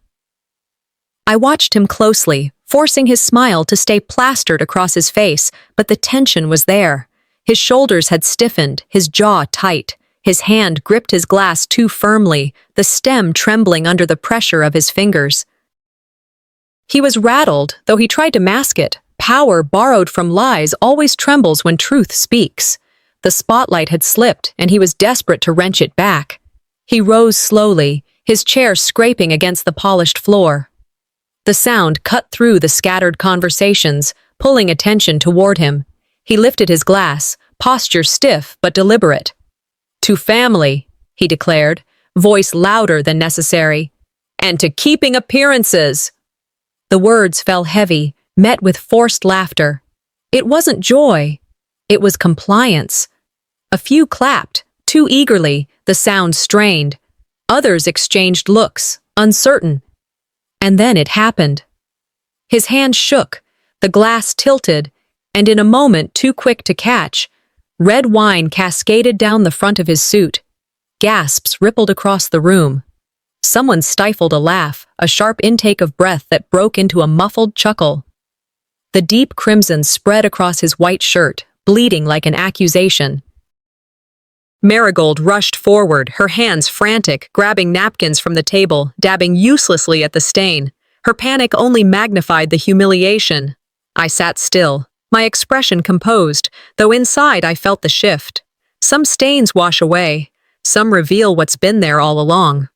I watched him closely, forcing his smile to stay plastered across his face, but the tension was there. His shoulders had stiffened, his jaw tight. His hand gripped his glass too firmly, the stem trembling under the pressure of his fingers. He was rattled, though he tried to mask it. Power borrowed from lies always trembles when truth speaks. The spotlight had slipped, and he was desperate to wrench it back. He rose slowly, his chair scraping against the polished floor. The sound cut through the scattered conversations, pulling attention toward him. He lifted his glass, posture stiff but deliberate. "To family," he declared, voice louder than necessary. "And to keeping appearances." The words fell heavy, met with forced laughter. It wasn't joy. It was compliance. A few clapped, too eagerly, the sound strained. Others exchanged looks, uncertain. And then it happened. His hand shook, the glass tilted, and in a moment too quick to catch, red wine cascaded down the front of his suit. Gasps rippled across the room. Someone stifled a laugh, a sharp intake of breath that broke into a muffled chuckle. The deep crimson spread across his white shirt, bleeding like an accusation. Marigold rushed forward, her hands frantic, grabbing napkins from the table, dabbing uselessly at the stain. Her panic only magnified the humiliation. I sat still, my expression composed, though inside I felt the shift. Some stains wash away, some reveal what's been there all along.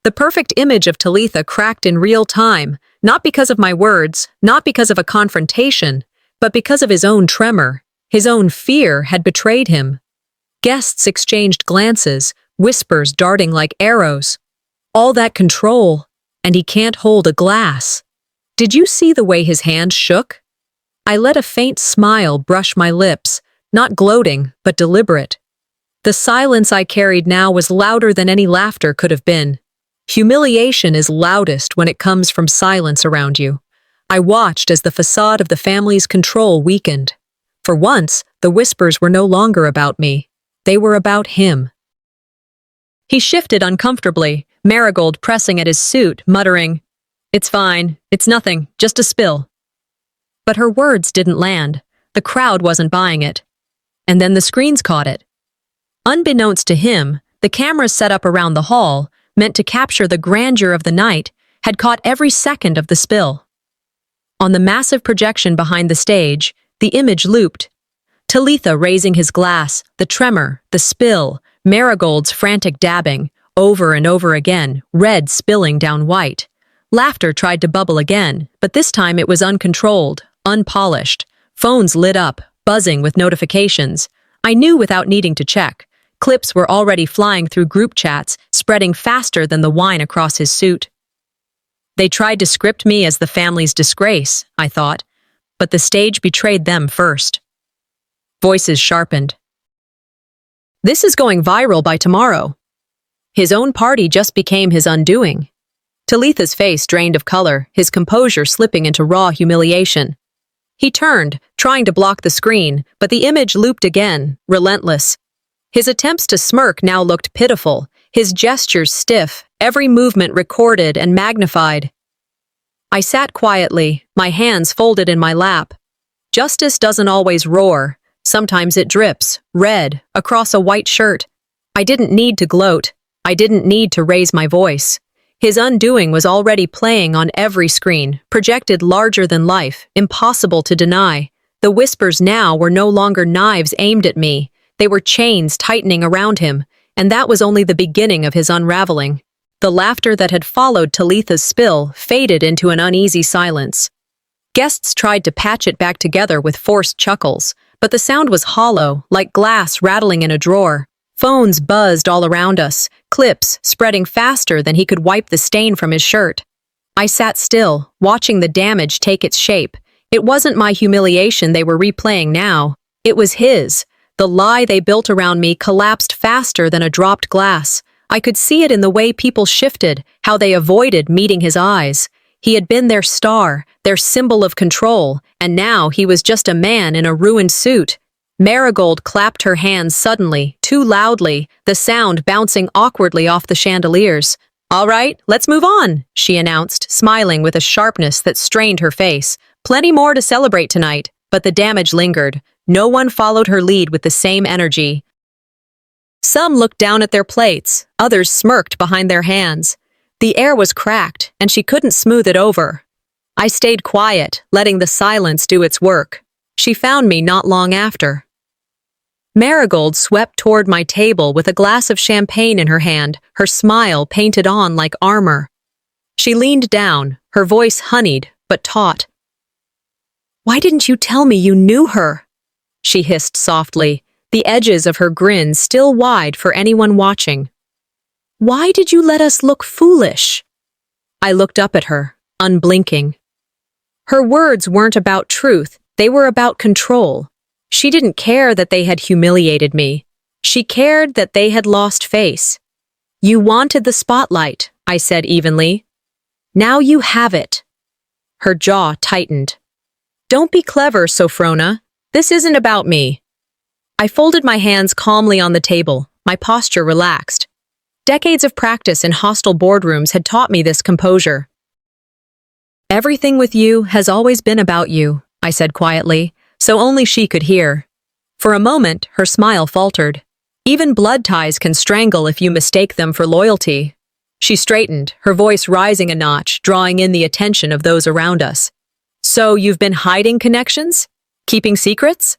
The perfect image of Talitha cracked in real time, not because of my words, not because of a confrontation, but because of his own tremor. His own fear had betrayed him. Guests exchanged glances, whispers darting like arrows. All that control, and he can't hold a glass. Did you see the way his hand shook? I let a faint smile brush my lips, not gloating, but deliberate. The silence I carried now was louder than any laughter could have been. Humiliation is loudest when it comes from silence around you. I watched as the facade of the family's control weakened. For once, the whispers were no longer about me. They were about him. He shifted uncomfortably, Marigold pressing at his suit, muttering, "It's fine, it's nothing, just a spill." But her words didn't land. The crowd wasn't buying it. And then the screens caught it. Unbeknownst to him, the cameras set up around the hall, meant to capture the grandeur of the night, had caught every second of the spill. On the massive projection behind the stage, the image looped. Talitha raising his glass, the tremor, the spill, Marigold's frantic dabbing, over and over again, red spilling down white. Laughter tried to bubble again, but this time it was uncontrolled, unpolished. Phones lit up, buzzing with notifications. I knew without needing to check. Clips were already flying through group chats, spreading faster than the wine across his suit. They tried to script me as the family's disgrace, I thought, but the stage betrayed them first. Voices sharpened. This is going viral by tomorrow. His own party just became his undoing. Talitha's face drained of color, his composure slipping into raw humiliation. He turned, trying to block the screen, but the image looped again, relentless. His attempts to smirk now looked pitiful, his gestures stiff, every movement recorded and magnified. I sat quietly, my hands folded in my lap. Justice doesn't always roar. Sometimes it drips, red, across a white shirt. I didn't need to gloat. I didn't need to raise my voice. His undoing was already playing on every screen, projected larger than life, impossible to deny. The whispers now were no longer knives aimed at me. They were chains tightening around him, and that was only the beginning of his unraveling. The laughter that had followed Talitha's spill faded into an uneasy silence. Guests tried to patch it back together with forced chuckles, but the sound was hollow, like glass rattling in a drawer. Phones buzzed all around us, clips spreading faster than he could wipe the stain from his shirt. I sat still, watching the damage take its shape. It wasn't my humiliation they were replaying now. It was his. The lie they built around me collapsed faster than a dropped glass. I could see it in the way people shifted, how they avoided meeting his eyes. He had been their star, their symbol of control, and now he was just a man in a ruined suit. Marigold clapped her hands suddenly, too loudly, the sound bouncing awkwardly off the chandeliers. "All right, let's move on," she announced, smiling with a sharpness that strained her face. Plenty more to celebrate tonight, but the damage lingered. No one followed her lead with the same energy. Some looked down at their plates, others smirked behind their hands. The air was cracked, and she couldn't smooth it over. I stayed quiet, letting the silence do its work. She found me not long after. Marigold swept toward my table with a glass of champagne in her hand, her smile painted on like armor. She leaned down, her voice honeyed, but taut. "Why didn't you tell me you knew her?" she hissed softly, the edges of her grin still wide for anyone watching. "Why did you let us look foolish?" I looked up at her, unblinking. Her words weren't about truth, they were about control. She didn't care that they had humiliated me. She cared that they had lost face. "You wanted the spotlight," I said evenly. "Now you have it." Her jaw tightened. "Don't be clever, Sophrona. This isn't about me." I folded my hands calmly on the table, my posture relaxed. Decades of practice in hostile boardrooms had taught me this composure. "Everything with you has always been about you," I said quietly, so only she could hear. For a moment, her smile faltered. "Even blood ties can strangle if you mistake them for loyalty." She straightened, her voice rising a notch, drawing in the attention of those around us. "So you've been hiding connections? Keeping secrets?"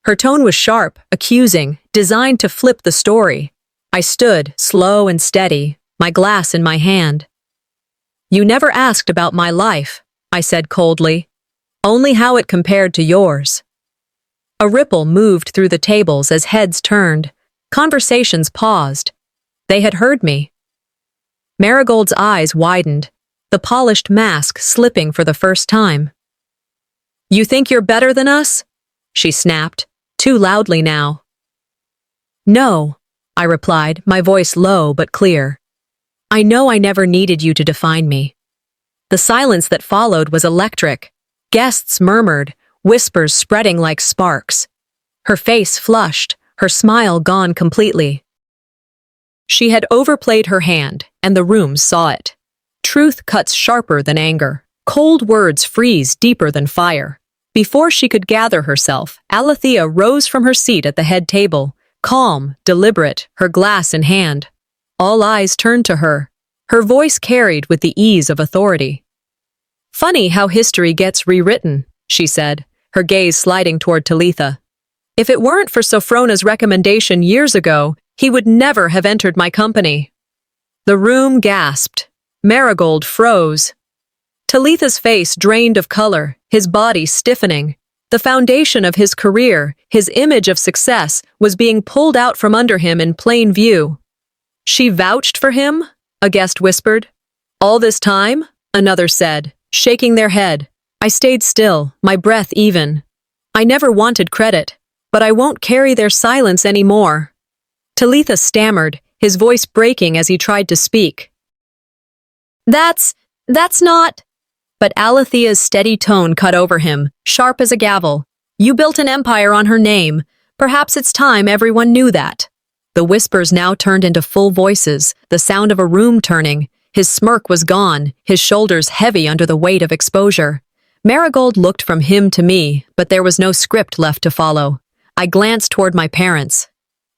Her tone was sharp, accusing, designed to flip the story. I stood, slow and steady, my glass in my hand. "You never asked about my life," I said coldly. "Only how it compared to yours." A ripple moved through the tables as heads turned. Conversations paused. They had heard me. Marigold's eyes widened, the polished mask slipping for the first time. "You think you're better than us?" she snapped, too loudly now. "No," I replied, my voice low but clear. "I know I never needed you to define me." The silence that followed was electric. Guests murmured, whispers spreading like sparks. Her face flushed, her smile gone completely. She had overplayed her hand, and the room saw it. Truth cuts sharper than anger. Cold words freeze deeper than fire. Before she could gather herself, Alethea rose from her seat at the head table, calm, deliberate, her glass in hand. All eyes turned to her. Her voice carried with the ease of authority. "Funny how history gets rewritten," she said, her gaze sliding toward Talitha. "If it weren't for Sophrona's recommendation years ago, he would never have entered my company." The room gasped. Marigold froze. Talitha's face drained of color, his body stiffening. The foundation of his career, his image of success, was being pulled out from under him in plain view. "She vouched for him?" a guest whispered. "All this time?" another said, shaking their head. I stayed still, my breath even. I never wanted credit, but I won't carry their silence anymore. Talitha stammered, his voice breaking as he tried to speak. That's not..." But Alethea's steady tone cut over him, sharp as a gavel. "You built an empire on her name. Perhaps it's time everyone knew that." The whispers now turned into full voices, the sound of a room turning. His smirk was gone, his shoulders heavy under the weight of exposure. Marigold looked from him to me, but there was no script left to follow. I glanced toward my parents.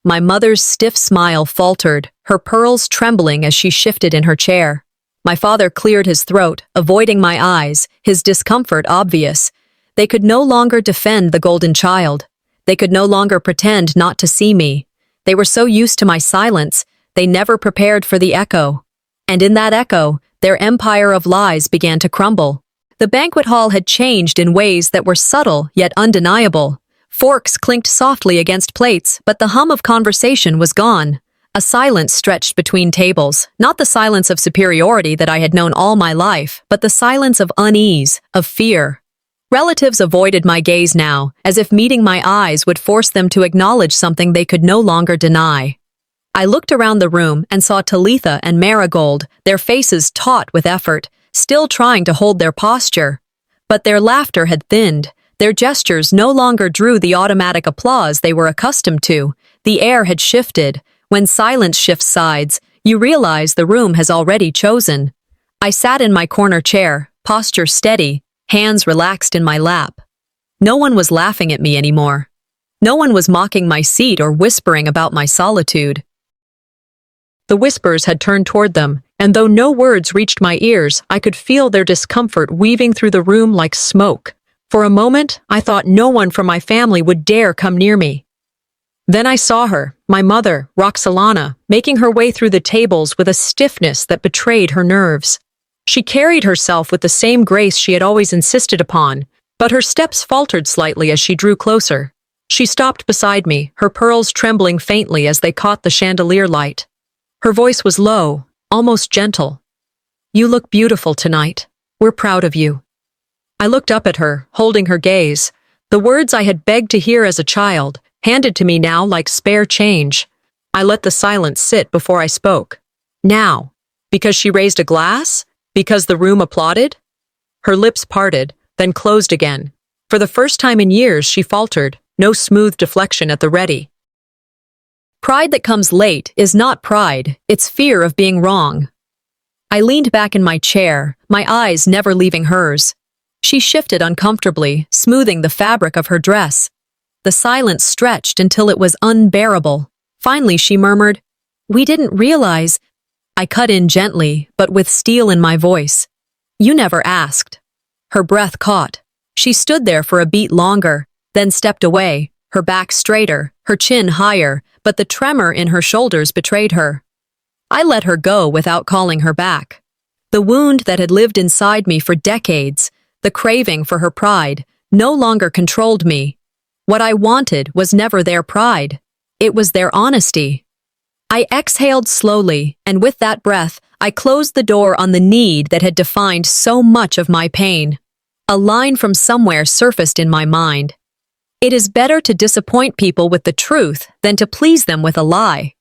My mother's stiff smile faltered, her pearls trembling as she shifted in her chair. My father cleared his throat, avoiding my eyes, his discomfort obvious. They could no longer defend the golden child. They could no longer pretend not to see me. They were so used to my silence, they never prepared for the echo. And in that echo, their empire of lies began to crumble. The banquet hall had changed in ways that were subtle yet undeniable. Forks clinked softly against plates, but the hum of conversation was gone. A silence stretched between tables, not the silence of superiority that I had known all my life, but the silence of unease, of fear. Relatives avoided my gaze now, as if meeting my eyes would force them to acknowledge something they could no longer deny. I looked around the room and saw Talitha and Marigold, their faces taut with effort, still trying to hold their posture. But their laughter had thinned. Their gestures no longer drew the automatic applause they were accustomed to. The air had shifted. When silence shifts sides, you realize the room has already chosen. I sat in my corner chair, posture steady, hands relaxed in my lap. No one was laughing at me anymore. No one was mocking my seat or whispering about my solitude. The whispers had turned toward them, and though no words reached my ears, I could feel their discomfort weaving through the room like smoke. For a moment, I thought no one from my family would dare come near me. Then I saw her, my mother, Roxalana, making her way through the tables with a stiffness that betrayed her nerves. She carried herself with the same grace she had always insisted upon, but her steps faltered slightly as she drew closer. She stopped beside me, her pearls trembling faintly as they caught the chandelier light. Her voice was low, almost gentle. "You look beautiful tonight. We're proud of you." I looked up at her, holding her gaze. The words I had begged to hear as a child, handed to me now like spare change. I let the silence sit before I spoke. Now, because she raised a glass? Because the room applauded? Her lips parted, then closed again. For the first time in years, she faltered, no smooth deflection at the ready. Pride that comes late is not pride, it's fear of being wrong. I leaned back in my chair, my eyes never leaving hers. She shifted uncomfortably, smoothing the fabric of her dress. The silence stretched until it was unbearable. Finally, she murmured, "We didn't realize." I cut in gently, but with steel in my voice. "You never asked." Her breath caught. She stood there for a beat longer, then stepped away, her back straighter, her chin higher, but the tremor in her shoulders betrayed her. I let her go without calling her back. The wound that had lived inside me for decades, the craving for her pride, no longer controlled me. What I wanted was never their pride. It was their honesty. I exhaled slowly, and with that breath, I closed the door on the need that had defined so much of my pain. A line from somewhere surfaced in my mind. It is better to disappoint people with the truth than to please them with a lie.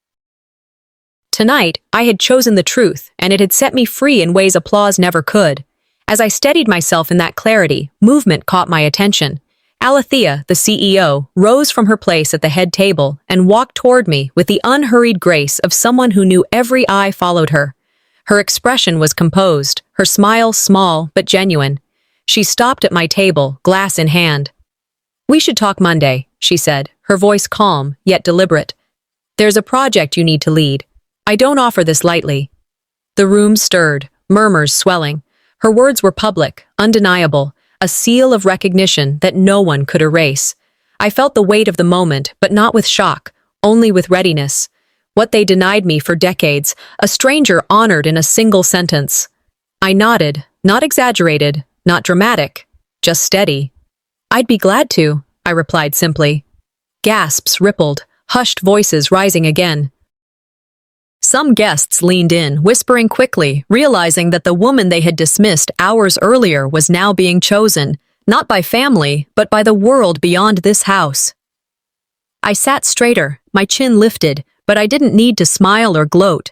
Tonight, I had chosen the truth, and it had set me free in ways applause never could. As I steadied myself in that clarity, movement caught my attention. Alethea, the CEO, rose from her place at the head table and walked toward me with the unhurried grace of someone who knew every eye followed her. Her expression was composed, her smile small but genuine. She stopped at my table, glass in hand. "We should talk Monday," she said, her voice calm yet deliberate. "There's a project you need to lead. I don't offer this lightly." The room stirred, murmurs swelling. Her words were public, undeniable, a seal of recognition that no one could erase. I felt the weight of the moment, but not with shock, only with readiness. What they denied me for decades, a stranger honored in a single sentence. I nodded, not exaggerated, not dramatic, just steady. "I'd be glad to," I replied simply. Gasps rippled, hushed voices rising again. Some guests leaned in, whispering quickly, realizing that the woman they had dismissed hours earlier was now being chosen, not by family, but by the world beyond this house. I sat straighter, my chin lifted, but I didn't need to smile or gloat.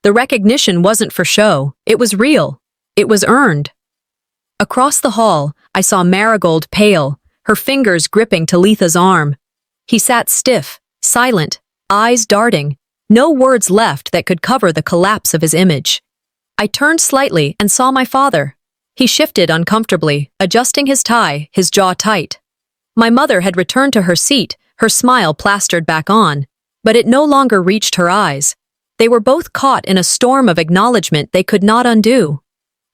The recognition wasn't for show, it was real. It was earned. Across the hall, I saw Marigold pale, her fingers gripping Talitha's arm. He sat stiff, silent, eyes darting, no words left that could cover the collapse of his image. I turned slightly and saw my father. He shifted uncomfortably, adjusting his tie, his jaw tight. My mother had returned to her seat, her smile plastered back on, but it no longer reached her eyes. They were both caught in a storm of acknowledgement they could not undo.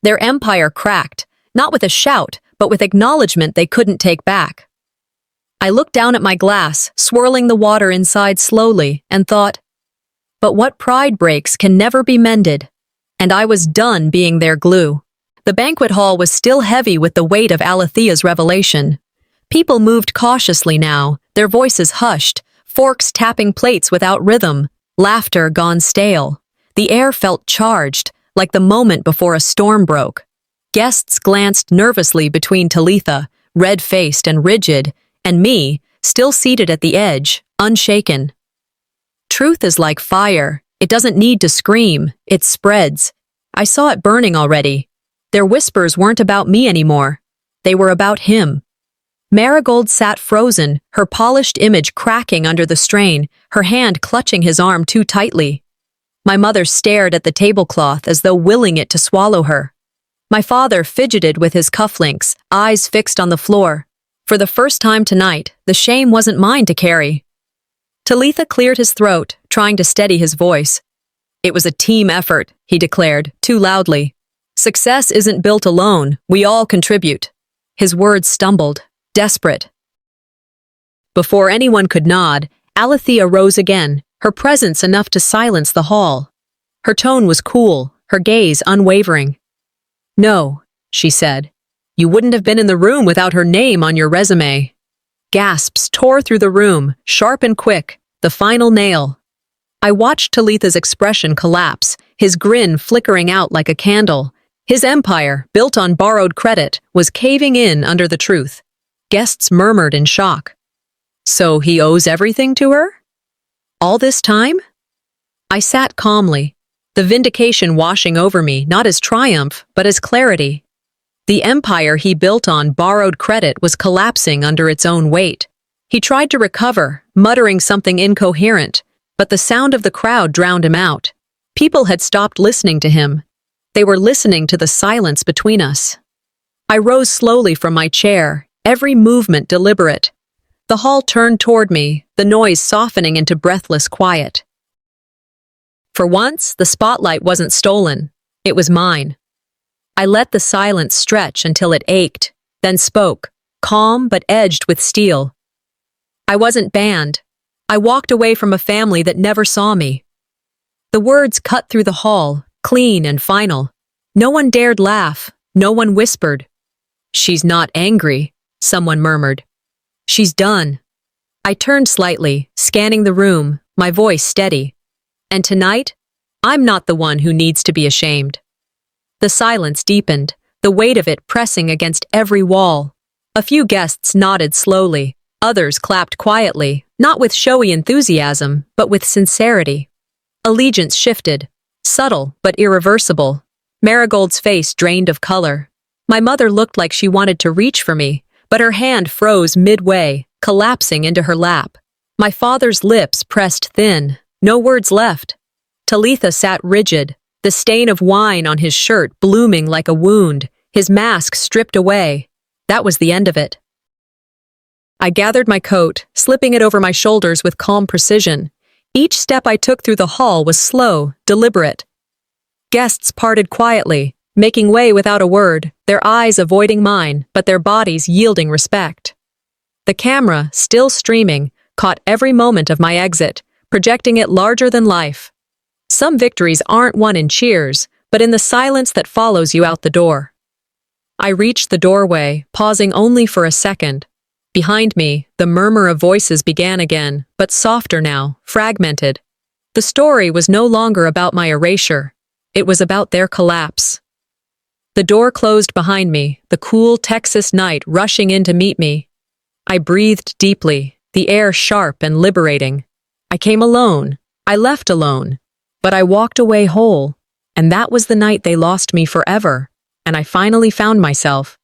Their empire cracked, not with a shout, but with acknowledgement they couldn't take back. I looked down at my glass, swirling the water inside slowly, and thought, but what pride breaks can never be mended. And I was done being their glue. The banquet hall was still heavy with the weight of Alethea's revelation. People moved cautiously now, their voices hushed, forks tapping plates without rhythm, laughter gone stale. The air felt charged, like the moment before a storm broke. Guests glanced nervously between Talitha, red-faced and rigid, and me, still seated at the edge, unshaken. Truth is like fire. It doesn't need to scream, it spreads. I saw it burning already. Their whispers weren't about me anymore. They were about him. Marigold sat frozen, her polished image cracking under the strain, her hand clutching his arm too tightly. My mother stared at the tablecloth as though willing it to swallow her. My father fidgeted with his cufflinks, eyes fixed on the floor. For the first time tonight, the shame wasn't mine to carry. Talitha cleared his throat, trying to steady his voice. It was a team effort, he declared, too loudly. Success isn't built alone, we all contribute. His words stumbled, desperate. Before anyone could nod, Alethea rose again, her presence enough to silence the hall. Her tone was cool, her gaze unwavering. No, she said. You wouldn't have been in the room without her name on your resume. Gasps tore through the room, sharp and quick, the final nail. I watched Talitha's expression collapse, his grin flickering out like a candle. His empire, built on borrowed credit, was caving in under the truth. Guests murmured in shock. So he owes everything to her? All this time? I sat calmly, the vindication washing over me not as triumph, but as clarity. The empire he built on borrowed credit was collapsing under its own weight. He tried to recover, muttering something incoherent, but the sound of the crowd drowned him out. People had stopped listening to him. They were listening to the silence between us. I rose slowly from my chair, every movement deliberate. The hall turned toward me, the noise softening into breathless quiet. For once, the spotlight wasn't stolen. It was mine. I let the silence stretch until it ached, then spoke, calm but edged with steel. I wasn't banned. I walked away from a family that never saw me. The words cut through the hall, clean and final. No one dared laugh, no one whispered. She's not angry, someone murmured. She's done. I turned slightly, scanning the room, my voice steady. And tonight, I'm not the one who needs to be ashamed. The silence deepened, the weight of it pressing against every wall. A few guests nodded slowly, others clapped quietly, not with showy enthusiasm, but with sincerity. Allegiance shifted, subtle but irreversible. Marigold's face drained of color. My mother looked like she wanted to reach for me, but her hand froze midway, collapsing into her lap. My father's lips pressed thin, no words left. Talitha sat rigid, the stain of wine on his shirt blooming like a wound, his mask stripped away. That was the end of it. I gathered my coat, slipping it over my shoulders with calm precision. Each step I took through the hall was slow, deliberate. Guests parted quietly, making way without a word, their eyes avoiding mine, but their bodies yielding respect. The camera, still streaming, caught every moment of my exit, projecting it larger than life. Some victories aren't won in cheers, but in the silence that follows you out the door. I reached the doorway, pausing only for a second. Behind me, the murmur of voices began again, but softer now, fragmented. The story was no longer about my erasure. It was about their collapse. The door closed behind me, the cool Texas night rushing in to meet me. I breathed deeply, the air sharp and liberating. I came alone. I left alone. But I walked away whole, and that was the night they lost me forever, and I finally found myself,